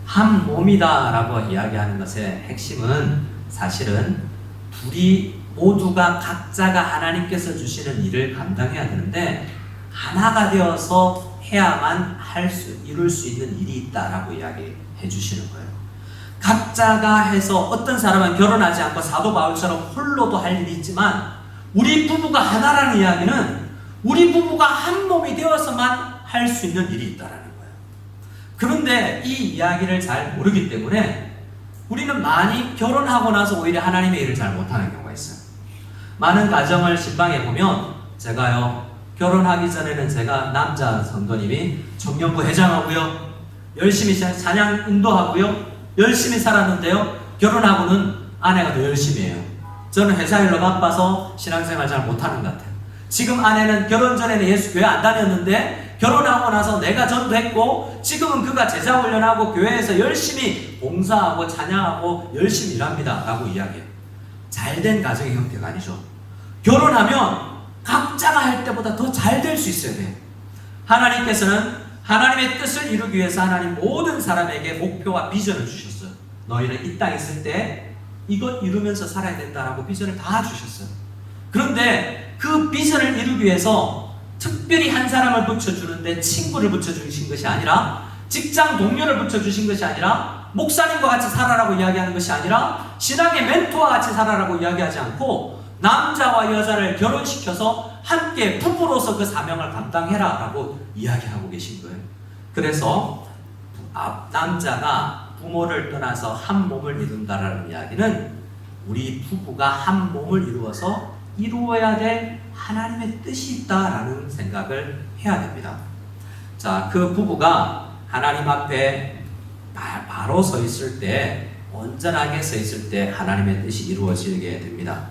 한 몸이다 라고 이야기하는 것의 핵심은 사실은 둘이 모두가 각자가 하나님께서 주시는 일을 감당해야 되는데, 하나가 되어서 해야만 이룰 수 있는 일이 있다라고 이야기해 주시는 거예요. 각자가 해서, 어떤 사람은 결혼하지 않고 사도 바울처럼 홀로도 할 일이 있지만, 우리 부부가 하나라는 이야기는 우리 부부가 한 몸이 되어서만 할 수 있는 일이 있다라는 거예요. 그런데 이 이야기를 잘 모르기 때문에 우리는 많이 결혼하고 나서 오히려 하나님의 일을 잘 못하는 경우가 있어요. 많은 가정을 신방에 보면, 제가요, 결혼하기 전에는 제가 남자 성도님이 청년부 회장하고요, 열심히 찬양 인도하고요, 열심히 살았는데요, 결혼하고는 아내가 더 열심히 해요. 저는 회사 일로 바빠서 신앙생활 잘 못하는 것 같아요. 지금 아내는 결혼 전에는 예수 교회 안 다녔는데 결혼하고 나서 내가 전도했고, 지금은 그가 제자 훈련하고 교회에서 열심히 봉사하고 찬양하고 열심히 일합니다 라고 이야기해요. 잘된 가정의 형태가 아니죠. 결혼하면 각자가 할 때보다 더 잘 될 수 있어야 돼요. 하나님께서는 하나님의 뜻을 이루기 위해서 하나님 모든 사람에게 목표와 비전을 주셨어요. 너희는 이 땅에 있을 때 이것 이루면서 살아야 된다라고 비전을 다 주셨어요. 그런데 그 비전을 이루기 위해서 특별히 한 사람을 붙여주는데 친구를 붙여주신 것이 아니라, 직장 동료를 붙여주신 것이 아니라, 목사님과 같이 살아라고 이야기하는 것이 아니라 신앙의 멘토와 같이 살아라고 이야기하지 않고 남자와 여자를 결혼시켜서 함께 부부로서 그 사명을 감당해라 라고 이야기하고 계신 거예요. 그래서 남자가 부모를 떠나서 한 몸을 이룬다라는 이야기는 우리 부부가 한 몸을 이루어서 이루어야 될 하나님의 뜻이 있다라는 생각을 해야 됩니다. 자, 그 부부가 하나님 앞에 바로 서 있을 때, 온전하게 서 있을 때 하나님의 뜻이 이루어지게 됩니다.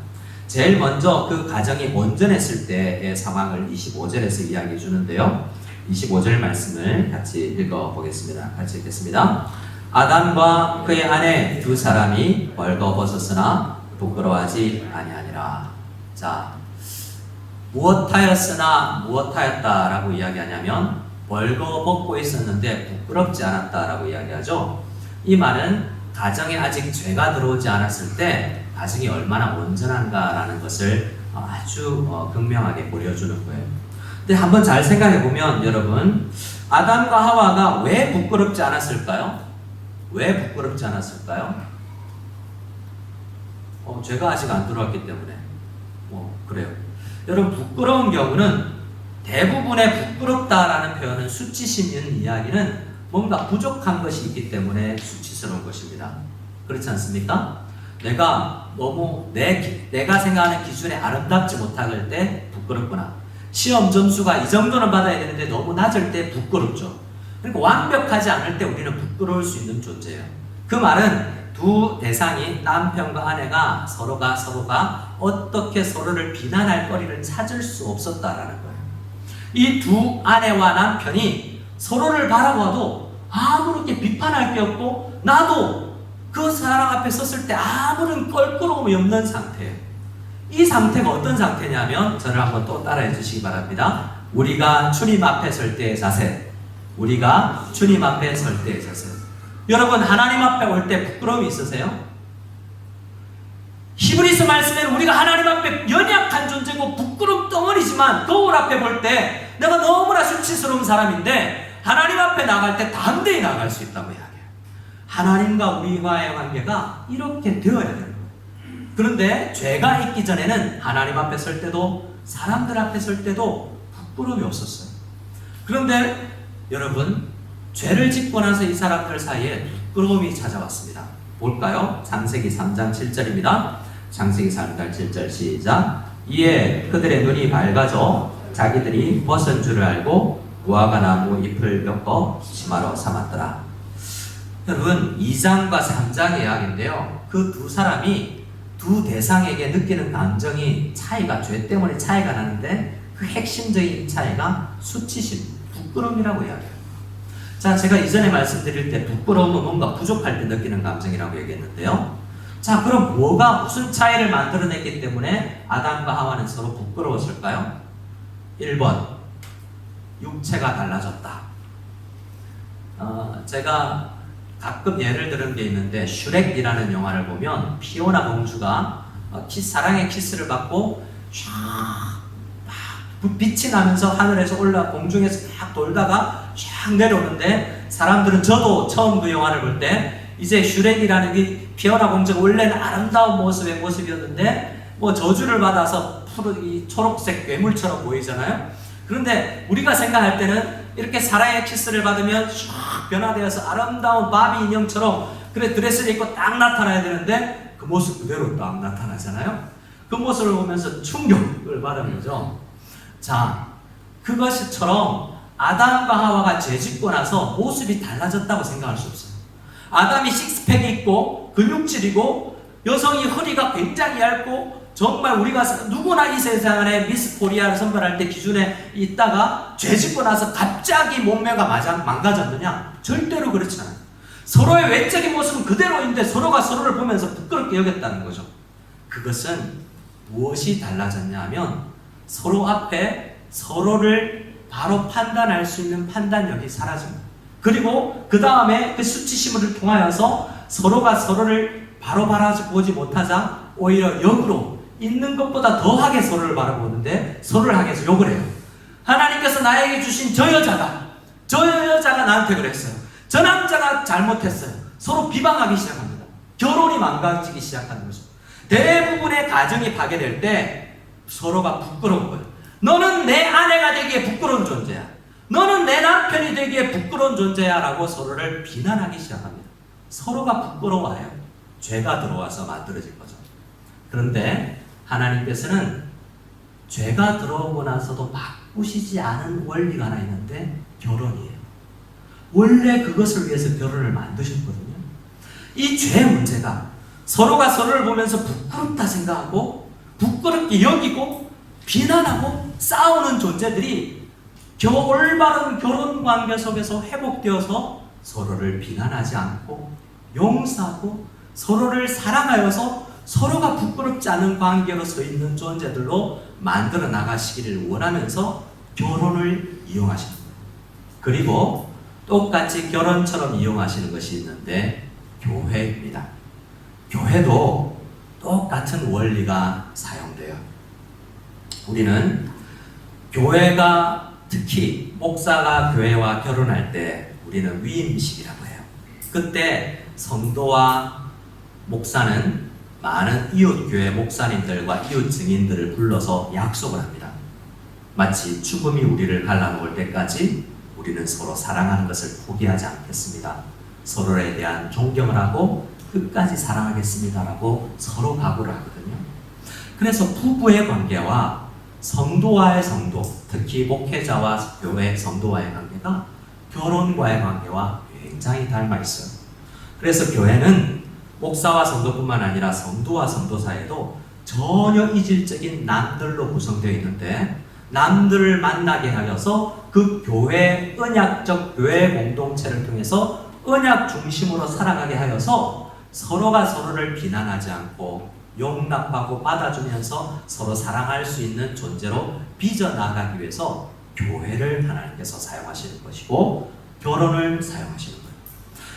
제일 먼저 그 가정이 온전했을 때의 상황을 25절에서 이야기해 주는데요. 25절 말씀을 같이 읽어보겠습니다. 같이 읽겠습니다. 아담과 그의 아내 두 사람이 벌거벗었으나 부끄러워하지 아니하니라. 자, 무엇하였으나 무엇하였다라고 이야기하냐면 벌거벗고 있었는데 부끄럽지 않았다라고 이야기하죠. 이 말은 가정에 아직 죄가 들어오지 않았을 때 가정이 얼마나 온전한가라는 것을 아주 극명하게 보여주는 거예요. 근데 한번 잘 생각해 보면 여러분, 아담과 하와가 왜 부끄럽지 않았을까요? 왜 부끄럽지 않았을까요? 죄가 아직 안 들어왔기 때문에. 그래요. 여러분, 부끄러운 경우는 대부분의 부끄럽다라는 표현은 수치심 있는 이야기는 뭔가 부족한 것이 있기 때문에 수치스러운 것입니다. 그렇지 않습니까? 내가 너무 내가 생각하는 기준에 아름답지 못할 때 부끄럽구나. 시험 점수가 이 정도는 받아야 되는데 너무 낮을 때 부끄럽죠. 그러니까 완벽하지 않을 때 우리는 부끄러울 수 있는 존재예요. 그 말은 두 대상이 남편과 아내가 서로가 어떻게 서로를 비난할 거리를 찾을 수 없었다라는 거예요. 이 두 아내와 남편이 서로를 바라봐도 아무렇게 비판할 게 없고 나도 그 사람 앞에 섰을 때 아무런 껄끄러움이 없는 상태예요. 이 상태가 어떤 상태냐면 저를 한번 또 따라해 주시기 바랍니다. 우리가 주님 앞에 설 때의 자세. 우리가 주님 앞에 설 때의 자세. 여러분, 하나님 앞에 올 때 부끄러움이 있으세요? 히브리서 말씀에는 우리가 하나님 앞에 연약한 존재고 부끄러움 덩어리지만 거울 앞에 볼 때 내가 너무나 수치스러운 사람인데 하나님 앞에 나갈 때 담대히 나갈 수 있다고 이야기해요. 하나님과 우리와의 관계가 이렇게 되어야 되는 거예요. 그런데 죄가 있기 전에는 하나님 앞에 설 때도 사람들 앞에 설 때도 부끄러움이 없었어요. 그런데 여러분, 죄를 짓고 나서 이 사람들 사이에 부끄러움이 찾아왔습니다. 볼까요? 창세기 3장 7절입니다. 창세기 3장 7절 시작. 이에 그들의 눈이 밝아져 자기들이 벗은 줄을 알고 무화과 나무 잎을 엮어 치마로 삼았더라. 여러분, 2장과 3장의 이야기인데요. 그 두 사람이 두 대상에게 느끼는 감정이 죄 때문에 차이가 나는데 그 핵심적인 차이가 수치심, 부끄러움이라고 이야기해요. 자, 제가 이전에 말씀드릴 때 부끄러움은 뭔가 부족할 때 느끼는 감정이라고 얘기했는데요. 자, 그럼 무슨 차이를 만들어냈기 때문에 아담과 하와는 서로 부끄러웠을까요? 1번, 육체가 달라졌다. 제가 가끔 예를 들은 게 있는데 슈렉이라는 영화를 보면 피오나 공주가 사랑의 키스를 받고 빛이 나면서 하늘에서 공중에서 막 돌다가 쫙 내려오는데 사람들은 저도 처음 그 영화를 볼 때 이제 슈렉이라는 이 피오나 공주가 원래는 아름다운 모습이었는데 저주를 받아서 이 초록색 괴물처럼 보이잖아요. 그런데 우리가 생각할 때는 이렇게 사랑의 키스를 받으면 쫙 변화되어서 아름다운 바비 인형처럼 드레스를 입고 딱 나타나야 되는데 그 모습 그대로 딱 나타나잖아요. 그 모습을 보면서 충격을 받은 거죠. 자, 그것처럼 아담과 하와가 죄짓고 나서 모습이 달라졌다고 생각할 수 없어요. 아담이 식스팩이 있고 근육질이고 여성이 허리가 굉장히 얇고 정말 우리가 누구나 이 세상에 미스 코리아를 선발할 때 기준에 있다가 죄짓고 나서 갑자기 몸매가 망가졌느냐? 절대로 그렇지 않아요. 서로의 외적인 모습은 그대로인데 서로가 서로를 보면서 부끄럽게 여겼다는 거죠. 그것은 무엇이 달라졌냐 하면 서로 앞에 서로를 바로 판단할 수 있는 판단력이 사라집니다. 그리고 그 다음에 그 수치심을 통하여서 서로가 서로를 바로 바라보지 못하자 오히려 역으로 있는 것보다 더하게 서로를 바라보는데 서로를 향해서 욕을 해요. 하나님께서 나에게 주신 저 여자가 나한테 그랬어요. 저 남자가 잘못했어요. 서로 비방하기 시작합니다. 결혼이 망가지기 시작하는 거죠. 대부분의 가정이 파괴될 때 서로가 부끄러운 거예요. 너는 내 아내가 되기에 부끄러운 존재야. 너는 내 남편이 되기에 부끄러운 존재야 라고 서로를 비난하기 시작합니다. 서로가 부끄러워요. 죄가 들어와서 만들어진 거죠. 그런데 하나님께서는 죄가 들어오고 나서도 바꾸시지 않은 원리가 하나 있는데 결혼이에요. 원래 그것을 위해서 결혼을 만드셨거든요. 이 죄 문제가 서로가 서로를 보면서 부끄럽다 생각하고 부끄럽게 여기고 비난하고 싸우는 존재들이 올바른 결혼 관계 속에서 회복되어서 서로를 비난하지 않고 용서하고 서로를 사랑하여서 서로가 부끄럽지 않은 관계로 서 있는 존재들로 만들어 나가시기를 원하면서 결혼을 이용하시는 거예요. 그리고 똑같이 결혼처럼 이용하시는 것이 있는데 교회입니다. 교회도 똑같은 원리가 사용돼요. 우리는 교회가 특히 목사가 교회와 결혼할 때 우리는 위임식이라고 해요. 그때 성도와 목사는 많은 이웃교회 목사님들과 이웃 증인들을 불러서 약속을 합니다. 마치 죽음이 우리를 갈라놓을 때까지 우리는 서로 사랑하는 것을 포기하지 않겠습니다. 서로에 대한 존경을 하고 끝까지 사랑하겠습니다라고 서로 각오를 하거든요. 그래서 부부의 관계와 성도와의 성도, 특히 목회자와 교회 성도와의 관계가 결혼과의 관계와 굉장히 닮아 있어요. 그래서 교회는 목사와 성도뿐만 아니라 성도와 성도 사이에도 전혀 이질적인 남들로 구성되어 있는데 남들을 만나게 하여서 그 교회, 언약적 교회 공동체를 통해서 언약 중심으로 살아가게 하여서 서로가 서로를 비난하지 않고 용납하고 받아주면서 서로 사랑할 수 있는 존재로 빚어나가기 위해서 교회를 하나님께서 사용하시는 것이고 결혼을 사용하시는 거예요.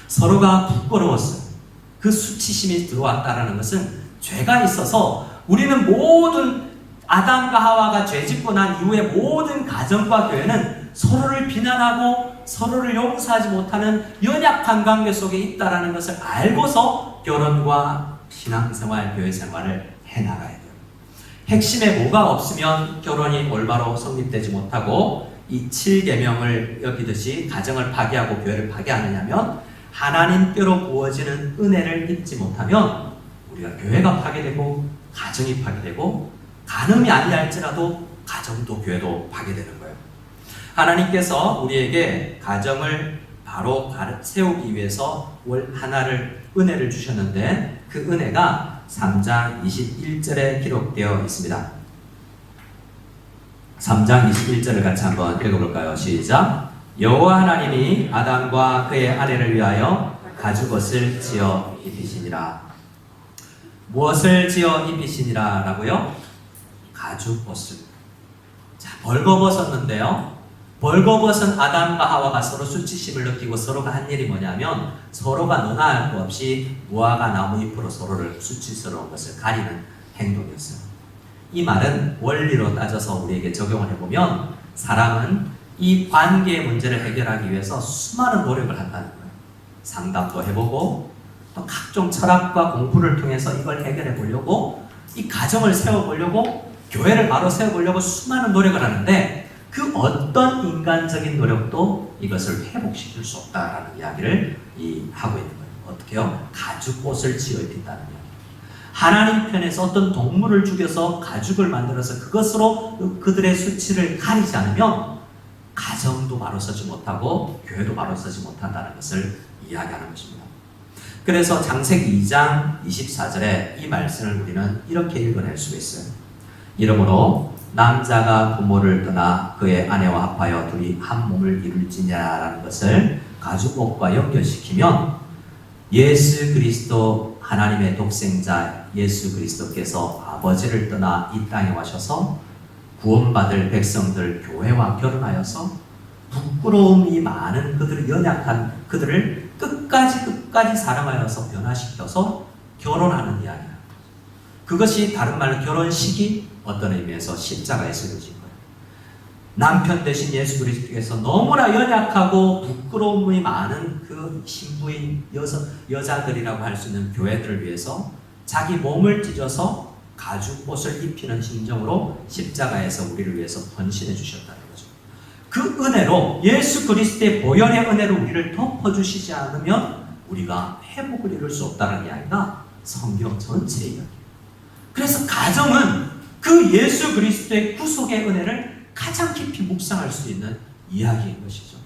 서로가 부끄러웠어요. 그 수치심이 들어왔다는 것은 죄가 있어서 우리는 모든 아담과 하와가 죄짓고 난 이후에 모든 가정과 교회는 서로를 비난하고 서로를 용서하지 못하는 연약한 관계 속에 있다는 것을 알고서 결혼과 신앙생활, 교회생활을 해나가야 돼요. 핵심에 뭐가 없으면 결혼이 올바로 성립되지 못하고 이 7계명을 여기듯이 가정을 파괴하고 교회를 파괴하느냐면 하나님께로 부어지는 은혜를 잊지 못하면 우리가 교회가 파괴되고 가정이 파괴되고 간음이 아니할지라도 가정도 교회도 파괴되는 거예요. 하나님께서 우리에게 가정을 바로 세우기 위해서 하나를 은혜를 주셨는데 그 은혜가 3장 21절에 기록되어 있습니다. 3장 21절을 같이 한번 읽어볼까요? 시작! 여호와 하나님이 아담과 그의 아내를 위하여 가죽옷을 지어 입히시니라. 무엇을 지어 입히시니라 라고요? 가죽옷을. 자, 벌거벗었는데요. 벌거벗은 아담과 하와가 서로 수치심을 느끼고 서로가 한 일이 뭐냐면 서로가 너나 할 것 없이 무화과 나무 잎으로 서로를 수치스러운 것을 가리는 행동이었어요. 이 말은 원리로 따져서 우리에게 적용을 해보면 사람은 이 관계의 문제를 해결하기 위해서 수많은 노력을 한다는 거예요. 상담도 해보고 또 각종 철학과 공부를 통해서 이걸 해결해 보려고 이 가정을 세워보려고 교회를 바로 세워보려고 수많은 노력을 하는데 그 어떤 인간적인 노력도 이것을 회복시킬 수 없다라는 이야기를 하고 있는 거예요. 어떻게요? 가죽옷을 지어 입힌다는 이야기. 하나님 편에서 어떤 동물을 죽여서 가죽을 만들어서 그것으로 그들의 수치를 가리지 않으면 가정도 바로 서지 못하고 교회도 바로 서지 못한다는 것을 이야기하는 것입니다. 그래서 창세기 2장 24절에 이 말씀을 우리는 이렇게 읽어낼 수가 있어요. 이러므로 남자가 부모를 떠나 그의 아내와 합하여 둘이 한 몸을 이룰지냐라는 것을 가죽옷과 연결시키면 예수 그리스도 하나님의 독생자 예수 그리스도께서 아버지를 떠나 이 땅에 와셔서 구원받을 백성들 교회와 결혼하여서 부끄러움이 많은 그들을 연약한 그들을 끝까지 사랑하여서 변화시켜서 결혼하는 이야기예요. 그것이 다른 말로 결혼식이 어떤 의미에서 십자가에 쓰여진 거예요. 남편 대신 예수 그리스도께서 너무나 연약하고 부끄러움이 많은 그 신부인 여자들이라고 할 수 있는 교회들을 위해서 자기 몸을 찢어서 가죽 옷을 입히는 심정으로 십자가에서 우리를 위해서 헌신해 주셨다는 거죠. 그 은혜로 예수 그리스도의 보혈의 은혜로 우리를 덮어주시지 않으면 우리가 회복을 이룰 수 없다는 이야기가 성경 전체의 이야기예요. 그래서 가정은 그 예수 그리스도의 구속의 은혜를 가장 깊이 묵상할 수 있는 이야기인 것이죠.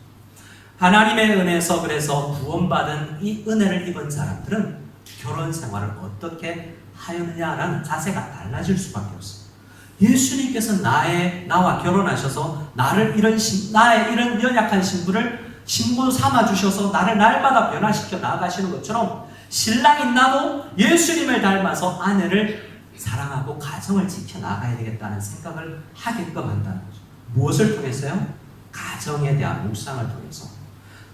하나님의 은혜에서 그래서 구원받은 이 은혜를 입은 사람들은 결혼 생활을 어떻게 하느냐라는 자세가 달라질 수밖에 없어요. 예수님께서 나와 결혼하셔서 나의 이런 연약한 신부 삼아 주셔서 나를 날마다 변화시켜 나아가시는 것처럼 신랑인 나도 예수님을 닮아서 아내를 사랑하고 가정을 지켜나가야 되겠다는 생각을 하게끔 한다는 거죠. 무엇을 통해서요? 가정에 대한 묵상을 통해서.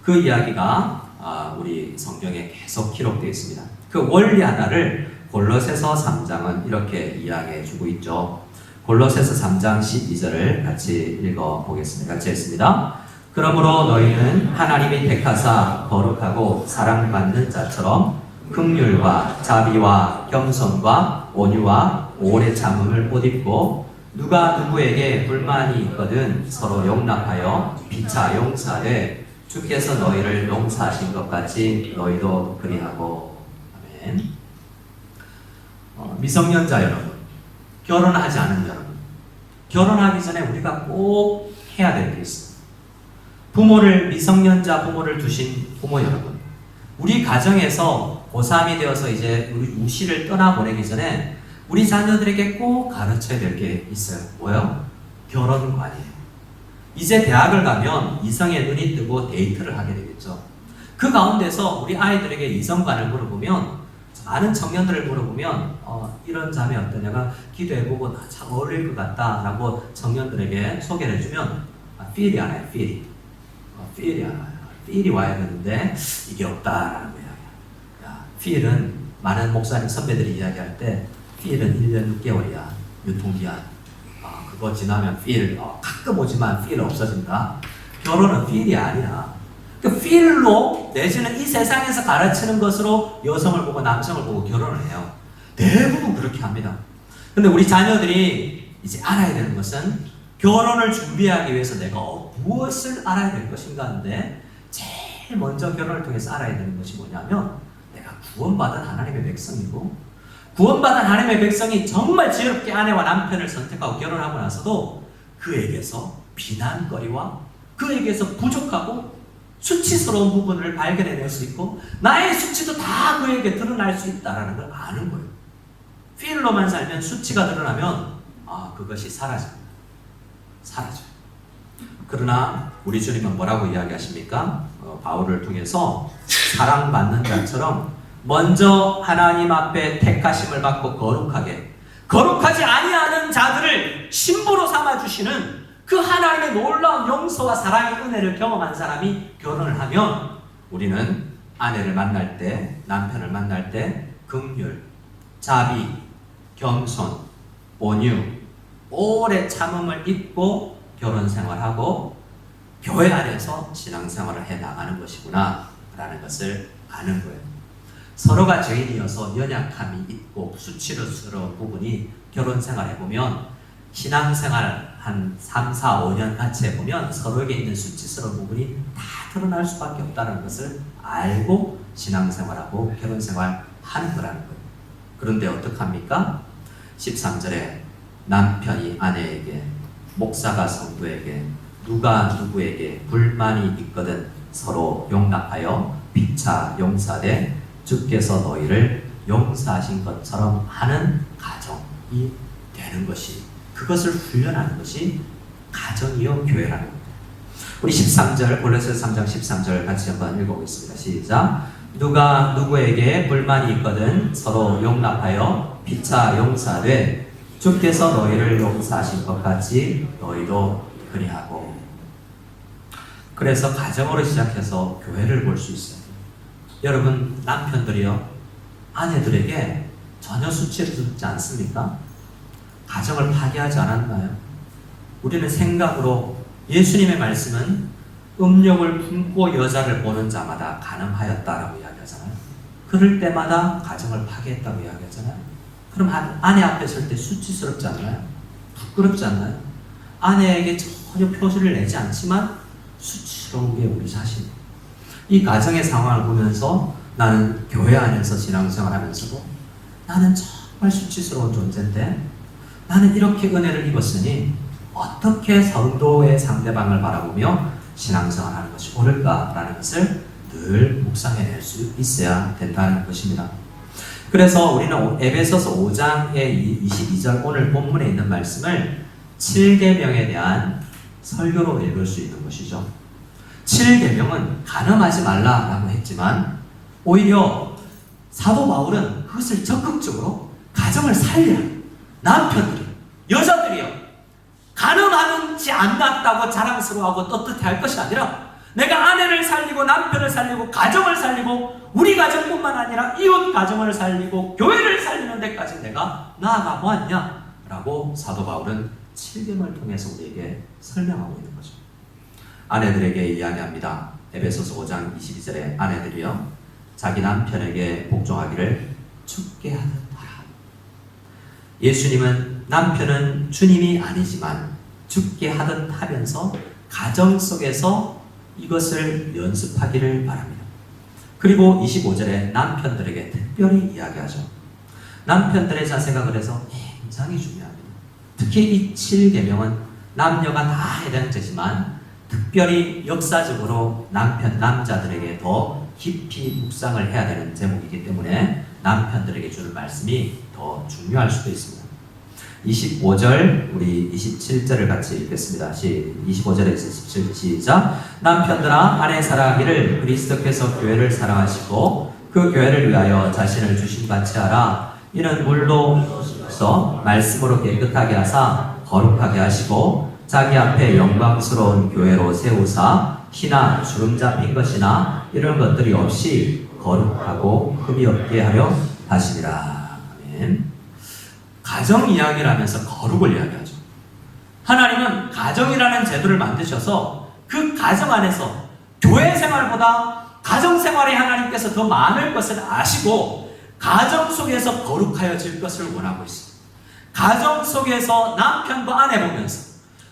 그 이야기가 우리 성경에 계속 기록되어 있습니다. 그 원리 하나를 골로새서 3장은 이렇게 이야기해 주고 있죠. 골로새서 3장 12절을 같이 읽어보겠습니다. 같이 했습니다. 그러므로 너희는 하나님이 택하사 거룩하고 사랑받는 자처럼 긍휼과 자비와 겸손과 온유와 오래 참음을 못 입고 누가 누구에게 불만이 있거든 서로 용납하여 피차 용서하되 주께서 너희를 용서하신 것 같이 너희도 그리하고. 아멘. 미성년자 여러분, 결혼하지 않은 여러분, 결혼하기 전에 우리가 꼭 해야 될 게 있습니다. 미성년자 부모를 두신 부모 여러분, 우리 가정에서 고3이 되어서 이제 우리 우시를 떠나보내기 전에 우리 자녀들에게 꼭 가르쳐야 될 게 있어요. 뭐요? 결혼관이에요. 이제 대학을 가면 이성의 눈이 뜨고 데이트를 하게 되겠죠. 그 가운데서 우리 아이들에게 이성관을 물어보면, 많은 청년들을 물어보면 이런 자매 어떠냐가 기도해보고 나 참 어울릴 것 같다 라고 청년들에게 소개를 해주면 필이 안 와요. 필이 안 와요. 필이 와야 되는데 이게 없다라는 거야. 필은 많은 목사님 선배들이 이야기할 때 필은 1년 6개월이야. 유통기한. 그거 지나면 필 가끔 오지만 필 없어진다. 결혼은 필이 아니야. 그 필로 내지는 이 세상에서 가르치는 것으로 여성을 보고 남성을 보고 결혼을 해요. 대부분 그렇게 합니다. 근데 우리 자녀들이 이제 알아야 되는 것은 결혼을 준비하기 위해서 내가 무엇을 알아야 될 것인가 하는데 제일 먼저 결혼을 통해서 알아야 되는 것이 뭐냐면 내가 구원받은 하나님의 백성이고 구원받은 하나님의 백성이 정말 지혜롭게 아내와 남편을 선택하고 결혼하고 나서도 그에게서 비난거리와 그에게서 부족하고 수치스러운 부분을 발견해낼 수 있고 나의 수치도 다 그에게 드러날 수 있다는 걸 아는 거예요. 필로만 살면 수치가 드러나면 그것이 사라져요. 그러나 우리 주님은 뭐라고 이야기하십니까? 바울을 통해서 사랑받는 자처럼 먼저 하나님 앞에 택하심을 받고 거룩하지 아니하는 자들을 신부로 삼아주시는 그 하나님의 놀라운 용서와 사랑의 은혜를 경험한 사람이 결혼을 하면 우리는 아내를 만날 때, 남편을 만날 때 긍휼, 자비, 겸손, 온유, 오래 참음을 입고 결혼 생활하고 교회 안에서 신앙생활을 해나가는 것이구나 라는 것을 아는 거예요. 서로가 죄인이어서 연약함이 있고 수치스러운 부분이 결혼 생활해 보면 신앙생활 한 3, 4, 5년 같이 해보면 서로에게 있는 수치스러운 부분이 다 드러날 수밖에 없다는 것을 알고 신앙생활하고 결혼생활 하는 거라는 거예요. 그런데 어떡합니까? 13절에 남편이 아내에게, 목사가 성도에게, 누가 누구에게 불만이 있거든 서로 용납하여 피차 용서되 주께서 너희를 용서하신 것처럼 하는 가정이 되는 것이, 그것을 훈련하는 것이 가정이요 교회라는 겁니다. 우리 13절, 골로새서 3장 13절 같이 한번 읽어보겠습니다. 시작. 누가 누구에게 불만이 있거든 서로 용납하여 피차 용서하되 주께서 너희를 용서하신 것 같이 너희도 그리하고. 그래서 가정으로 시작해서 교회를 볼 수 있어요. 여러분 남편들이요 아내들에게 전혀 수치스럽지 않습니까? 가정을 파괴하지 않았나요? 우리는 생각으로 예수님의 말씀은 음욕을 품고 여자를 보는 자마다 간음하였다라고 이야기하잖아요. 그럴 때마다 가정을 파괴했다고 이야기하잖아요. 그럼 아내 앞에 설 때 수치스럽지 않나요? 부끄럽지 않나요? 아내에게 전혀 표시를 내지 않지만 수치스러운 게 우리 자신. 이 가정의 상황을 보면서 나는 교회 안에서 신앙생활하면서도 나는 정말 수치스러운 존재인데 나는 이렇게 은혜를 입었으니 어떻게 성도의 상대방을 바라보며 신앙생활하는 것이 옳을까라는 것을 늘 묵상해낼 수 있어야 된다는 것입니다. 그래서 우리는 에베소서 5장의 22절 오늘 본문에 있는 말씀을 7계명에 대한 설교로 읽을 수 있는 것이죠. 7계명은 간음하지 말라라고 했지만 오히려 사도 바울은 그것을 적극적으로 가정을 살리라. 남편들이, 여자들이요. 간음하지 않았다고 자랑스러워하고 떳떳해할 것이 아니라 내가 아내를 살리고 남편을 살리고 가정을 살리고 우리 가정뿐만 아니라 이웃 가정을 살리고 교회를 살리는 데까지 내가 나아가 보았냐? 라고 사도 바울은 7계명을 통해서 우리에게 설명하고 있는 거죠. 아내들에게 이야기합니다. 에베소서 5장 22절에 아내들이요 자기 남편에게 복종하기를 죽게 하듯 하라. 예수님은 남편은 주님이 아니지만 죽게 하듯 하면서 가정 속에서 이것을 연습하기를 바랍니다. 그리고 25절에 남편들에게 특별히 이야기하죠. 남편들의 자세가 그래서 굉장히 중요합니다. 특히 이 7계명은 남녀가 다 해당되지만 특별히 역사적으로 남자들에게 더 깊이 묵상을 해야 되는 제목이기 때문에 남편들에게 주는 말씀이 더 중요할 수도 있습니다. 25절, 우리 27절을 같이 읽겠습니다. 25절에서 27절 시작. 남편들아 아내 사랑하기를 그리스도께서 교회를 사랑하시고 그 교회를 위하여 자신을 주심같이 하라. 이는 물로서 말씀으로 깨끗하게 하사 거룩하게 하시고 자기 앞에 영광스러운 교회로 세우사 피나 주름 잡힌 것이나 이런 것들이 없이 거룩하고 흠이 없게 하려 하시니라. 아멘. 가정 이야기를 하면서 거룩을 이야기하죠. 하나님은 가정이라는 제도를 만드셔서 그 가정 안에서 교회 생활보다 가정 생활에 하나님께서 더 많을 것을 아시고 가정 속에서 거룩하여질 것을 원하고 있습니다. 가정 속에서 남편과 아내 보면서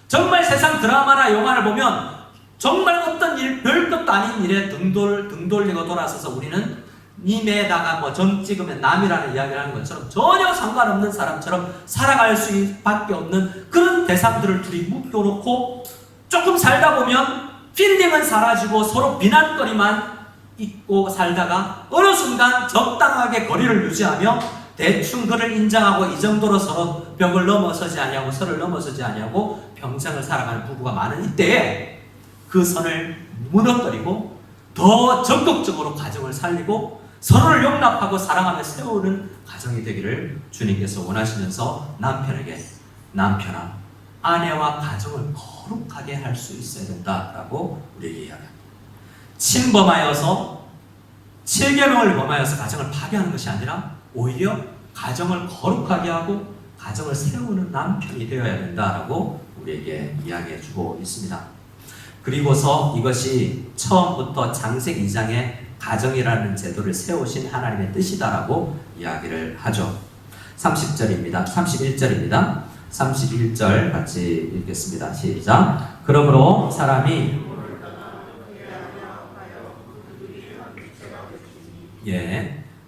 정말 세상 드라마나 영화를 보면 정말 어떤 일, 별것도 아닌 일에 등 돌리고 돌아서서 우리는 님에다가 뭐 점 찍으면 남이라는 이야기를 하는 것처럼 전혀 상관없는 사람처럼 살아갈 수밖에 없는 그런 대상들을 둘이 묶여놓고 조금 살다 보면 필링은 사라지고 서로 비난거리만 있고 살다가 어느 순간 적당하게 거리를 유지하며 대충 그를 인정하고 이 정도로 서로 벽을 넘어서지 아니하고 선을 넘어서지 아니하고 평생을 살아가는 부부가 많은 이때에 그 선을 무너뜨리고 더 적극적으로 가정을 살리고 서로를 용납하고 사랑하며 세우는 가정이 되기를 주님께서 원하시면서 남편에게 남편아 아내와 가정을 거룩하게 할 수 있어야 된다라고 우리에게 이야기합니다. 침범하여서 7계명을 범하여서 가정을 파괴하는 것이 아니라 오히려 가정을 거룩하게 하고 가정을 세우는 남편이 되어야 된다라고 우리에게 이야기해 주고 있습니다. 그리고서 이것이 처음부터 창세기 2장에 가정이라는 제도를 세우신 하나님의 뜻이다라고 이야기를 하죠. 30절입니다. 31절입니다. 31절 같이 읽겠습니다. 시작. 그러므로 사람이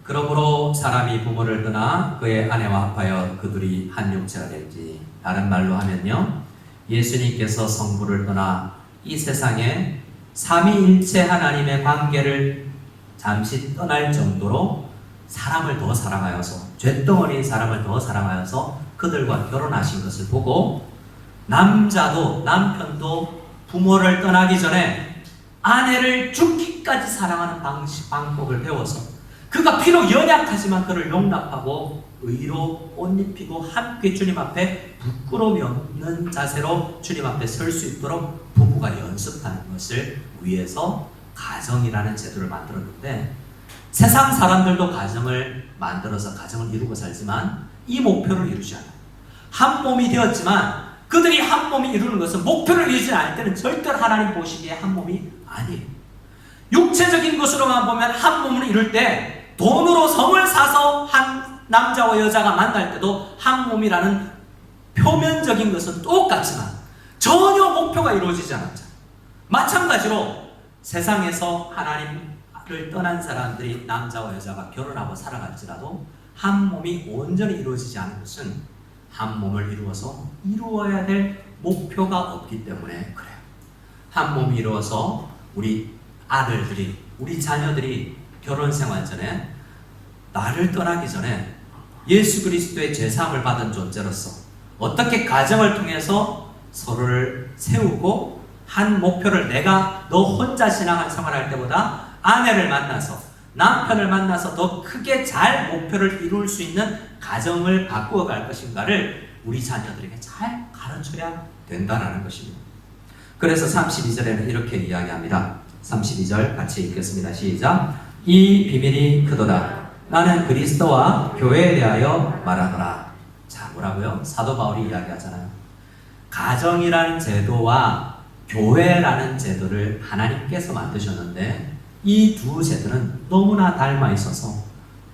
그러므로 사람이 부모를 떠나 그의 아내와 합하여 그들이 한 육체가 될지. 다른 말로 하면요, 예수님께서 성부를 떠나 이 세상에 삼위일체 하나님의 관계를 잠시 떠날 정도로 사람을 더 사랑하여서 쇳덩어리인 사람을 더 사랑하여서 그들과 결혼하신 것을 보고 남편도 부모를 떠나기 전에 아내를 죽기까지 사랑하는 방법을 배워서 그가 비록 연약하지만 그를 용납하고 의로 옷 입히고 함께 주님 앞에 부끄러움이 없는 자세로 주님 앞에 설 수 있도록 부부가 연습하는 것을 위해서 가정이라는 제도를 만들었는데 세상 사람들도 가정을 만들어서 가정을 이루고 살지만 이 목표를 이루지 않아요. 한 몸이 되었지만 그들이 한 몸이 이루는 것은 목표를 이루지 않을 때는 절대로 하나님 보시기에 한 몸이 아니에요. 육체적인 것으로만 보면 한 몸을 이룰 때 돈으로 성을 사서 한 남자와 여자가 만날 때도 한 몸이라는 표면적인 것은 똑같지만 전혀 목표가 이루어지지 않았잖아요. 마찬가지로 세상에서 하나님을 떠난 사람들이 남자와 여자가 결혼하고 살아갈지라도 한 몸이 온전히 이루어지지 않은 것은 한 몸을 이루어서 이루어야 될 목표가 없기 때문에 그래요. 한 몸이 이루어서 우리 아들들이, 우리 자녀들이 결혼 생활 전에, 나를 떠나기 전에 예수 그리스도의 제사함을 받은 존재로서 어떻게 가정을 통해서 서로를 세우고 한 목표를, 내가 너 혼자 신앙을 생활할 때보다 아내를 만나서, 남편을 만나서 더 크게 잘 목표를 이룰 수 있는 가정을 바꾸어 갈 것인가를 우리 자녀들에게 잘 가르쳐야 된다는 것입니다. 그래서 32절에는 이렇게 이야기합니다. 32절 같이 읽겠습니다. 시작. 이 비밀이 크도다. 나는 그리스도와 교회에 대하여 말하노라. 자, 뭐라고요? 사도 바울이 이야기하잖아요. 가정이라는 제도와 교회라는 제도를 하나님께서 만드셨는데 이 두 제도는 너무나 닮아 있어서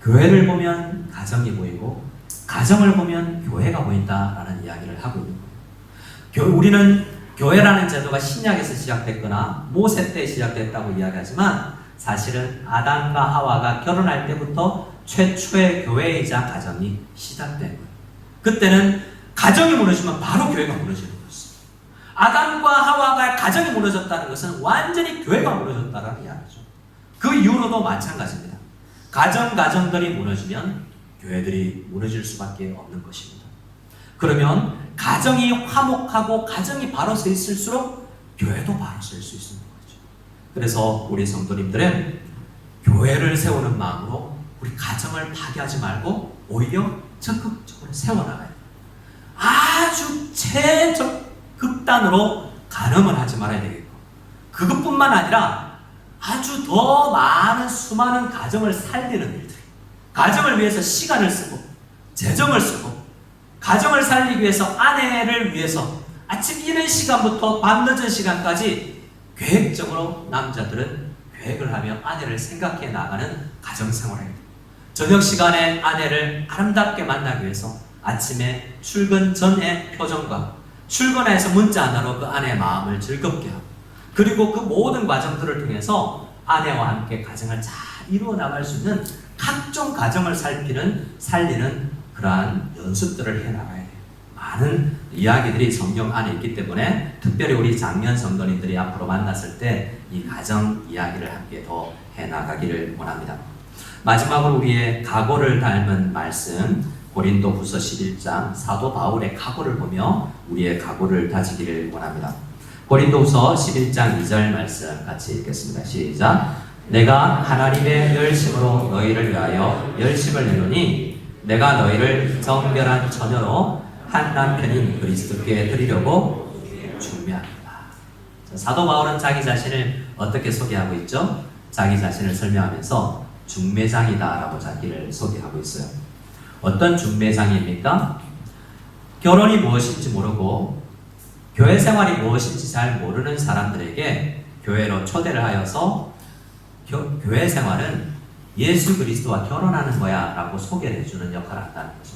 교회를 보면 가정이 보이고 가정을 보면 교회가 보인다라는 이야기를 하고 있는 거예요. 우리는 교회라는 제도가 신약에서 시작됐거나 모세 때 시작됐다고 이야기하지만 사실은 아담과 하와가 결혼할 때부터 최초의 교회이자 가정이 시작된 거예요. 그때는 가정이 무너지면 바로 교회가 무너지는 거였어요. 아담과 하와가 가정이 무너졌다는 것은 완전히 교회가 무너졌다는 이야기죠. 그 이후로도 마찬가지입니다. 가정들이 무너지면 교회들이 무너질 수밖에 없는 것입니다. 그러면 가정이 화목하고 가정이 바로 서 있을수록 교회도 바로 설 수 있는 거죠. 그래서 우리 성도님들은 교회를 세우는 마음으로 우리 가정을 파괴하지 말고 오히려 적극적으로 세워나가야 돼요. 아주 극단으로 간음을 하지 말아야 되겠고, 그것뿐만 아니라 아주 더 많은 수많은 가정을 살리는 일들, 가정을 위해서 시간을 쓰고 재정을 쓰고 가정을 살리기 위해서 아내를 위해서 아침 이른 시간부터 밤늦은 시간까지 계획적으로 남자들은 계획을 하며 아내를 생각해 나가는 가정생활을 해요. 저녁 시간에 아내를 아름답게 만나기 위해서 아침에 출근 전의 표정과 출근해서 문자 하나로 그 아내의 마음을 즐겁게 하고, 그리고 그 모든 과정들을 통해서 아내와 함께 가정을 잘 이루어 나갈 수 있는 각종 가정을 살리는 그러한 연습들을 해나가야 돼요. 많은 이야기들이 성경 안에 있기 때문에 특별히 우리 장년 성도님들이 앞으로 만났을 때 이 가정 이야기를 함께 더 해나가기를 원합니다. 마지막으로 우리의 각오를 닮은 말씀, 고린도후서 11장 사도 바울의 각오를 보며 우리의 각오를 다지기를 원합니다. 고린도후서 11장 2절 말씀 같이 읽겠습니다. 시작. 내가 하나님의 열심으로 너희를 위하여 열심을 내노니 내가 너희를 정결한 처녀로 한 남편인 그리스도께 드리려고 준비합니다. 사도 바울은 자기 자신을 어떻게 소개하고 있죠? 자기 자신을 설명하면서 중매장이다라고 자기를 소개하고 있어요. 어떤 중매장입니까? 결혼이 무엇인지 모르고 교회 생활이 무엇인지 잘 모르는 사람들에게 교회로 초대를 하여서 교회 생활은 예수 그리스도와 결혼하는 거야 라고 소개를 해주는 역할을 한다는 거죠.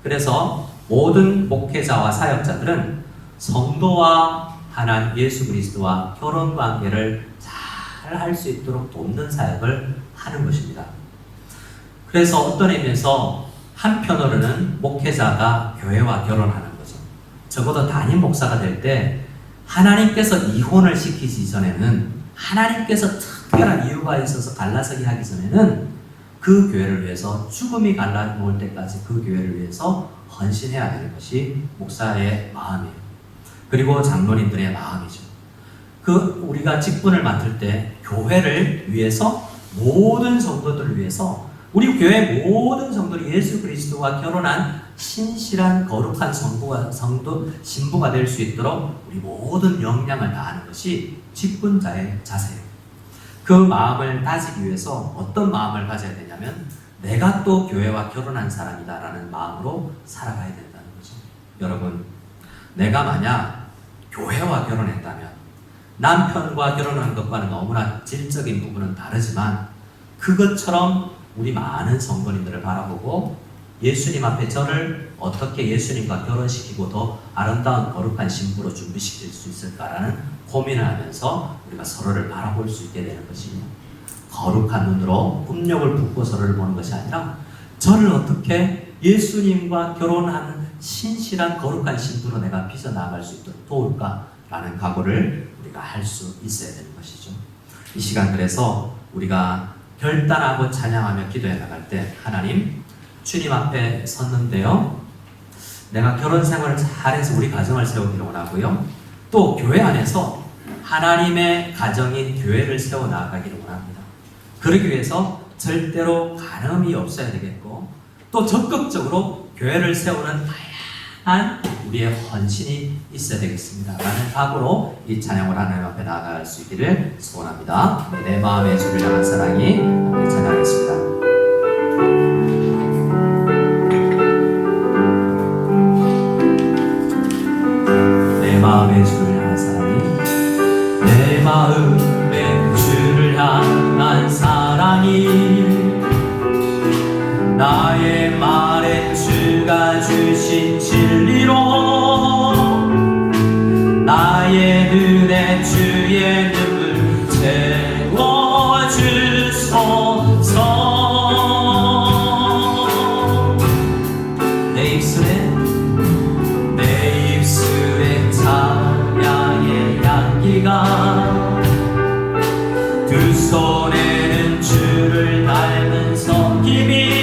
그래서 모든 목회자와 사역자들은 성도와 하나님 예수 그리스도와 결혼 관계를 잘 할 수 있도록 돕는 사역을 하는 것입니다. 그래서 어떤 의미에서 한편으로는 목회자가 교회와 결혼하는 거죠. 적어도 담임 목사가 될 때 하나님께서 이혼을 시키기 전에는, 하나님께서 특별한 이유가 있어서 갈라서기 하기 전에는 그 교회를 위해서 죽음이 갈라놓을 때까지 그 교회를 위해서 헌신해야 되는 것이 목사의 마음이에요. 그리고 장로님들의 마음이죠. 우리가 직분을 맡을 때 교회를 위해서, 모든 성도들을 위해서, 우리 교회 모든 성도들이 예수 그리스도와 결혼한 신실한 거룩한 신부가 될 수 있도록 우리 모든 역량을 다하는 것이 직분자의 자세예요. 그 마음을 다지기 위해서 어떤 마음을 가져야 되냐면, 내가 또 교회와 결혼한 사람이다라는 마음으로 살아가야 된다는 거죠. 여러분, 내가 만약 교회와 결혼했다면 남편과 결혼한 것과는 너무나 질적인 부분은 다르지만 그것처럼 우리 많은 성도님들을 바라보고 예수님 앞에 저를 어떻게 예수님과 결혼시키고 더 아름다운 거룩한 신부로 준비시킬 수 있을까라는 고민을 하면서 우리가 서로를 바라볼 수 있게 되는 것이며, 거룩한 눈으로 꿈욕을 붓고 서로를 보는 것이 아니라 저를 어떻게 예수님과 결혼하는 신실한 거룩한 신부로 내가 빚어나갈 수 있도록 도울까라는 각오를 우리가 할 수 있어야 되는 것이죠. 이 시간 그래서 우리가 결단하고 찬양하며 기도해 나갈 때, 하나님, 주님 앞에 섰는데요, 내가 결혼 생활을 잘해서 우리 가정을 세우기를 원하고요, 또 교회 안에서 하나님의 가정인 교회를 세워 나가기를 원합니다. 그러기 위해서 절대로 간음이 없어야 되겠고, 또 적극적으로 교회를 세우는 다양한 우리의 헌신이 있어야 되겠습니다. 라는 각오로 이 찬양을 하나님 앞에 나아갈 수 있기를 소원합니다. 내 마음의 주를 향한 사랑이 함께 찬양하겠습니다. 내 마음의 주를 향한 사랑이, 내 마음의 주를 향한 사랑이, 나의 말에 주가 주신 진리로 나의 눈에 주의 눈을 채워주소서. 내 입술에 찬양의 향기가, 두 손에는 주를 닮은 섬김이,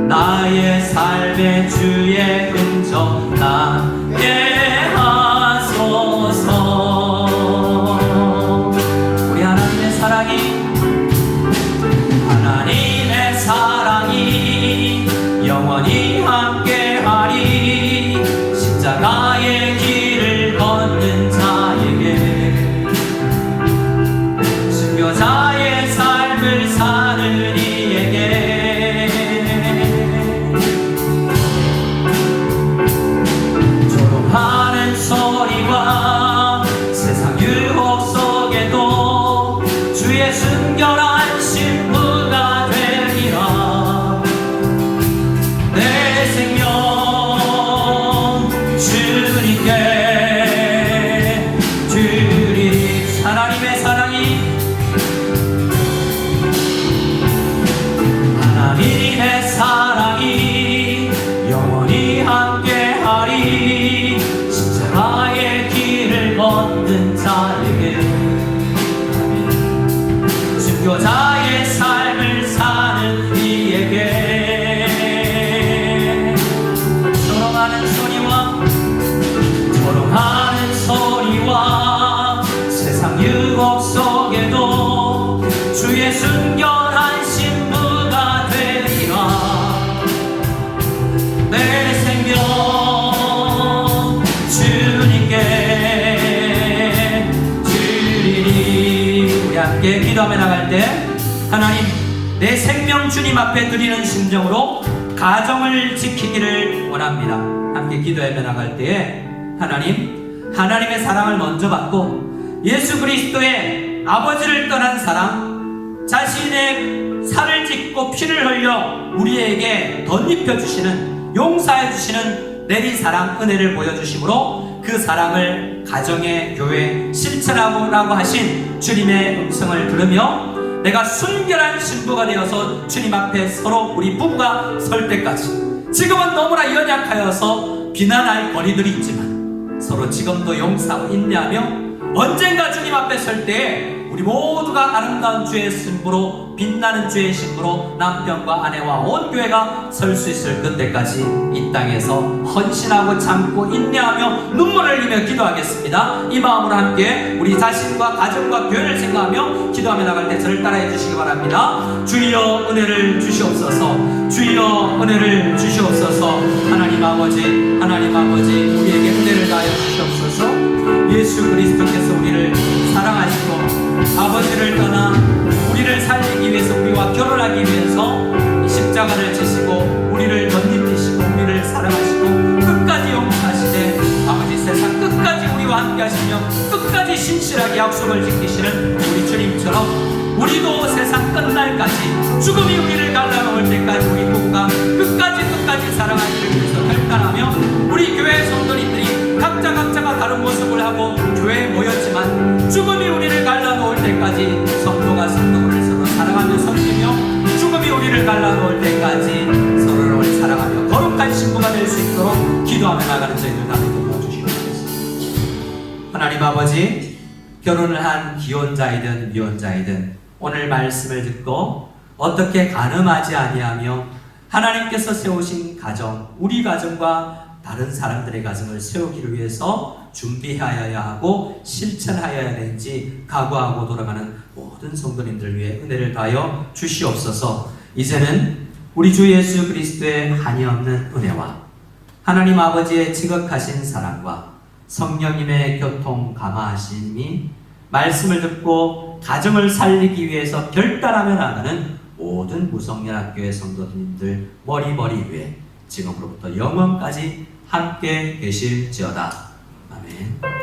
나의 삶의 주의 흔적 나게 하소서. 우리 하나님의 사랑이 영원히 함께하리. 십자가의 길을 걷는 자에게, 순교자의 삶을 사는 이에게, 조롱하는 소리와 세상 유혹 속에도 주의 순결한 신부가 되리라. 내 생명 주님께 주리리. 하나님의 사랑이, 하나님의 사랑이 영원히 함께하리. 십자가의 길을 걷는 자에게, 순교자의 삶을 사는 이에게, 조롱하는 소리와 세상 유혹 속에도 주의 순결한 신부가 되리라. 내 생명 주님께 드리리. 우리 함께 기도하며 나갈 때, 하나님, 내 생명 주님 앞에 드리는 심정으로 가정을 지키기를 원합니다. 함께 기도하며 나갈 때에, 하나님, 하나님의 사랑을 먼저 받고 예수 그리스도의 아버지를 떠난 사랑, 자신의 살을 찢고 피를 흘려 우리에게 덧입혀 주시는, 용서해 주시는 내린 사랑 은혜를 보여주심으로 그 사랑을 가정의 교회 실천하라고 하신 주님의 음성을 들으며 내가 순결한 신부가 되어서 주님 앞에 서로 우리 부부가 설 때까지, 지금은 너무나 연약하여서 비난할 거리들이 있지만 서로 지금도 용서하고 인내하며 언젠가 주님 앞에 설 때에 우리 모두가 아름다운 주의 신부로, 빛나는 주의 신부로 남편과 아내와 온 교회가 설 수 있을 그때까지 이 땅에서 헌신하고 참고 인내하며 눈물을 흘리며 기도하겠습니다. 이 마음으로 함께 우리 자신과 가정과 교회를 생각하며 기도하며 나갈 때 저를 따라해 주시기 바랍니다. 주여 은혜를 주시옵소서. 주여 은혜를 주시옵소서. 하나님 아버지 우리에게 은혜를 다하여 주시옵소서. 예수 그리스도께서 우리를 사랑하시고 아버지를 떠나 우리를 살리기 위해서, 우리와 결혼하기 위해서 십자가를 지시고 우리를 덧입히시고 우리를 사랑하시고 끝까지 용서하시고 아버지, 결혼을 한 기혼자이든 미혼자이든 오늘 말씀을 듣고 어떻게 가늠하지 아니하며 하나님께서 세우신 가정, 우리 가정과 다른 사람들의 가정을 세우기를 위해서 준비하여야 하고 실천하여야 되는지 각오하고 돌아가는 모든 성도님들 위해 은혜를 다하여 주시옵소서. 이제는 우리 주 예수 그리스도의 한이 없는 은혜와 하나님 아버지의 지극하신 사랑과 성령님의 교통 감화하심이 말씀을 듣고 가정을 살리기 위해서 결단하며 나가는 모든 무성연합교회 성도님들 머리머리 위에 지금으로부터 영원까지 함께 계실지어다. 아멘.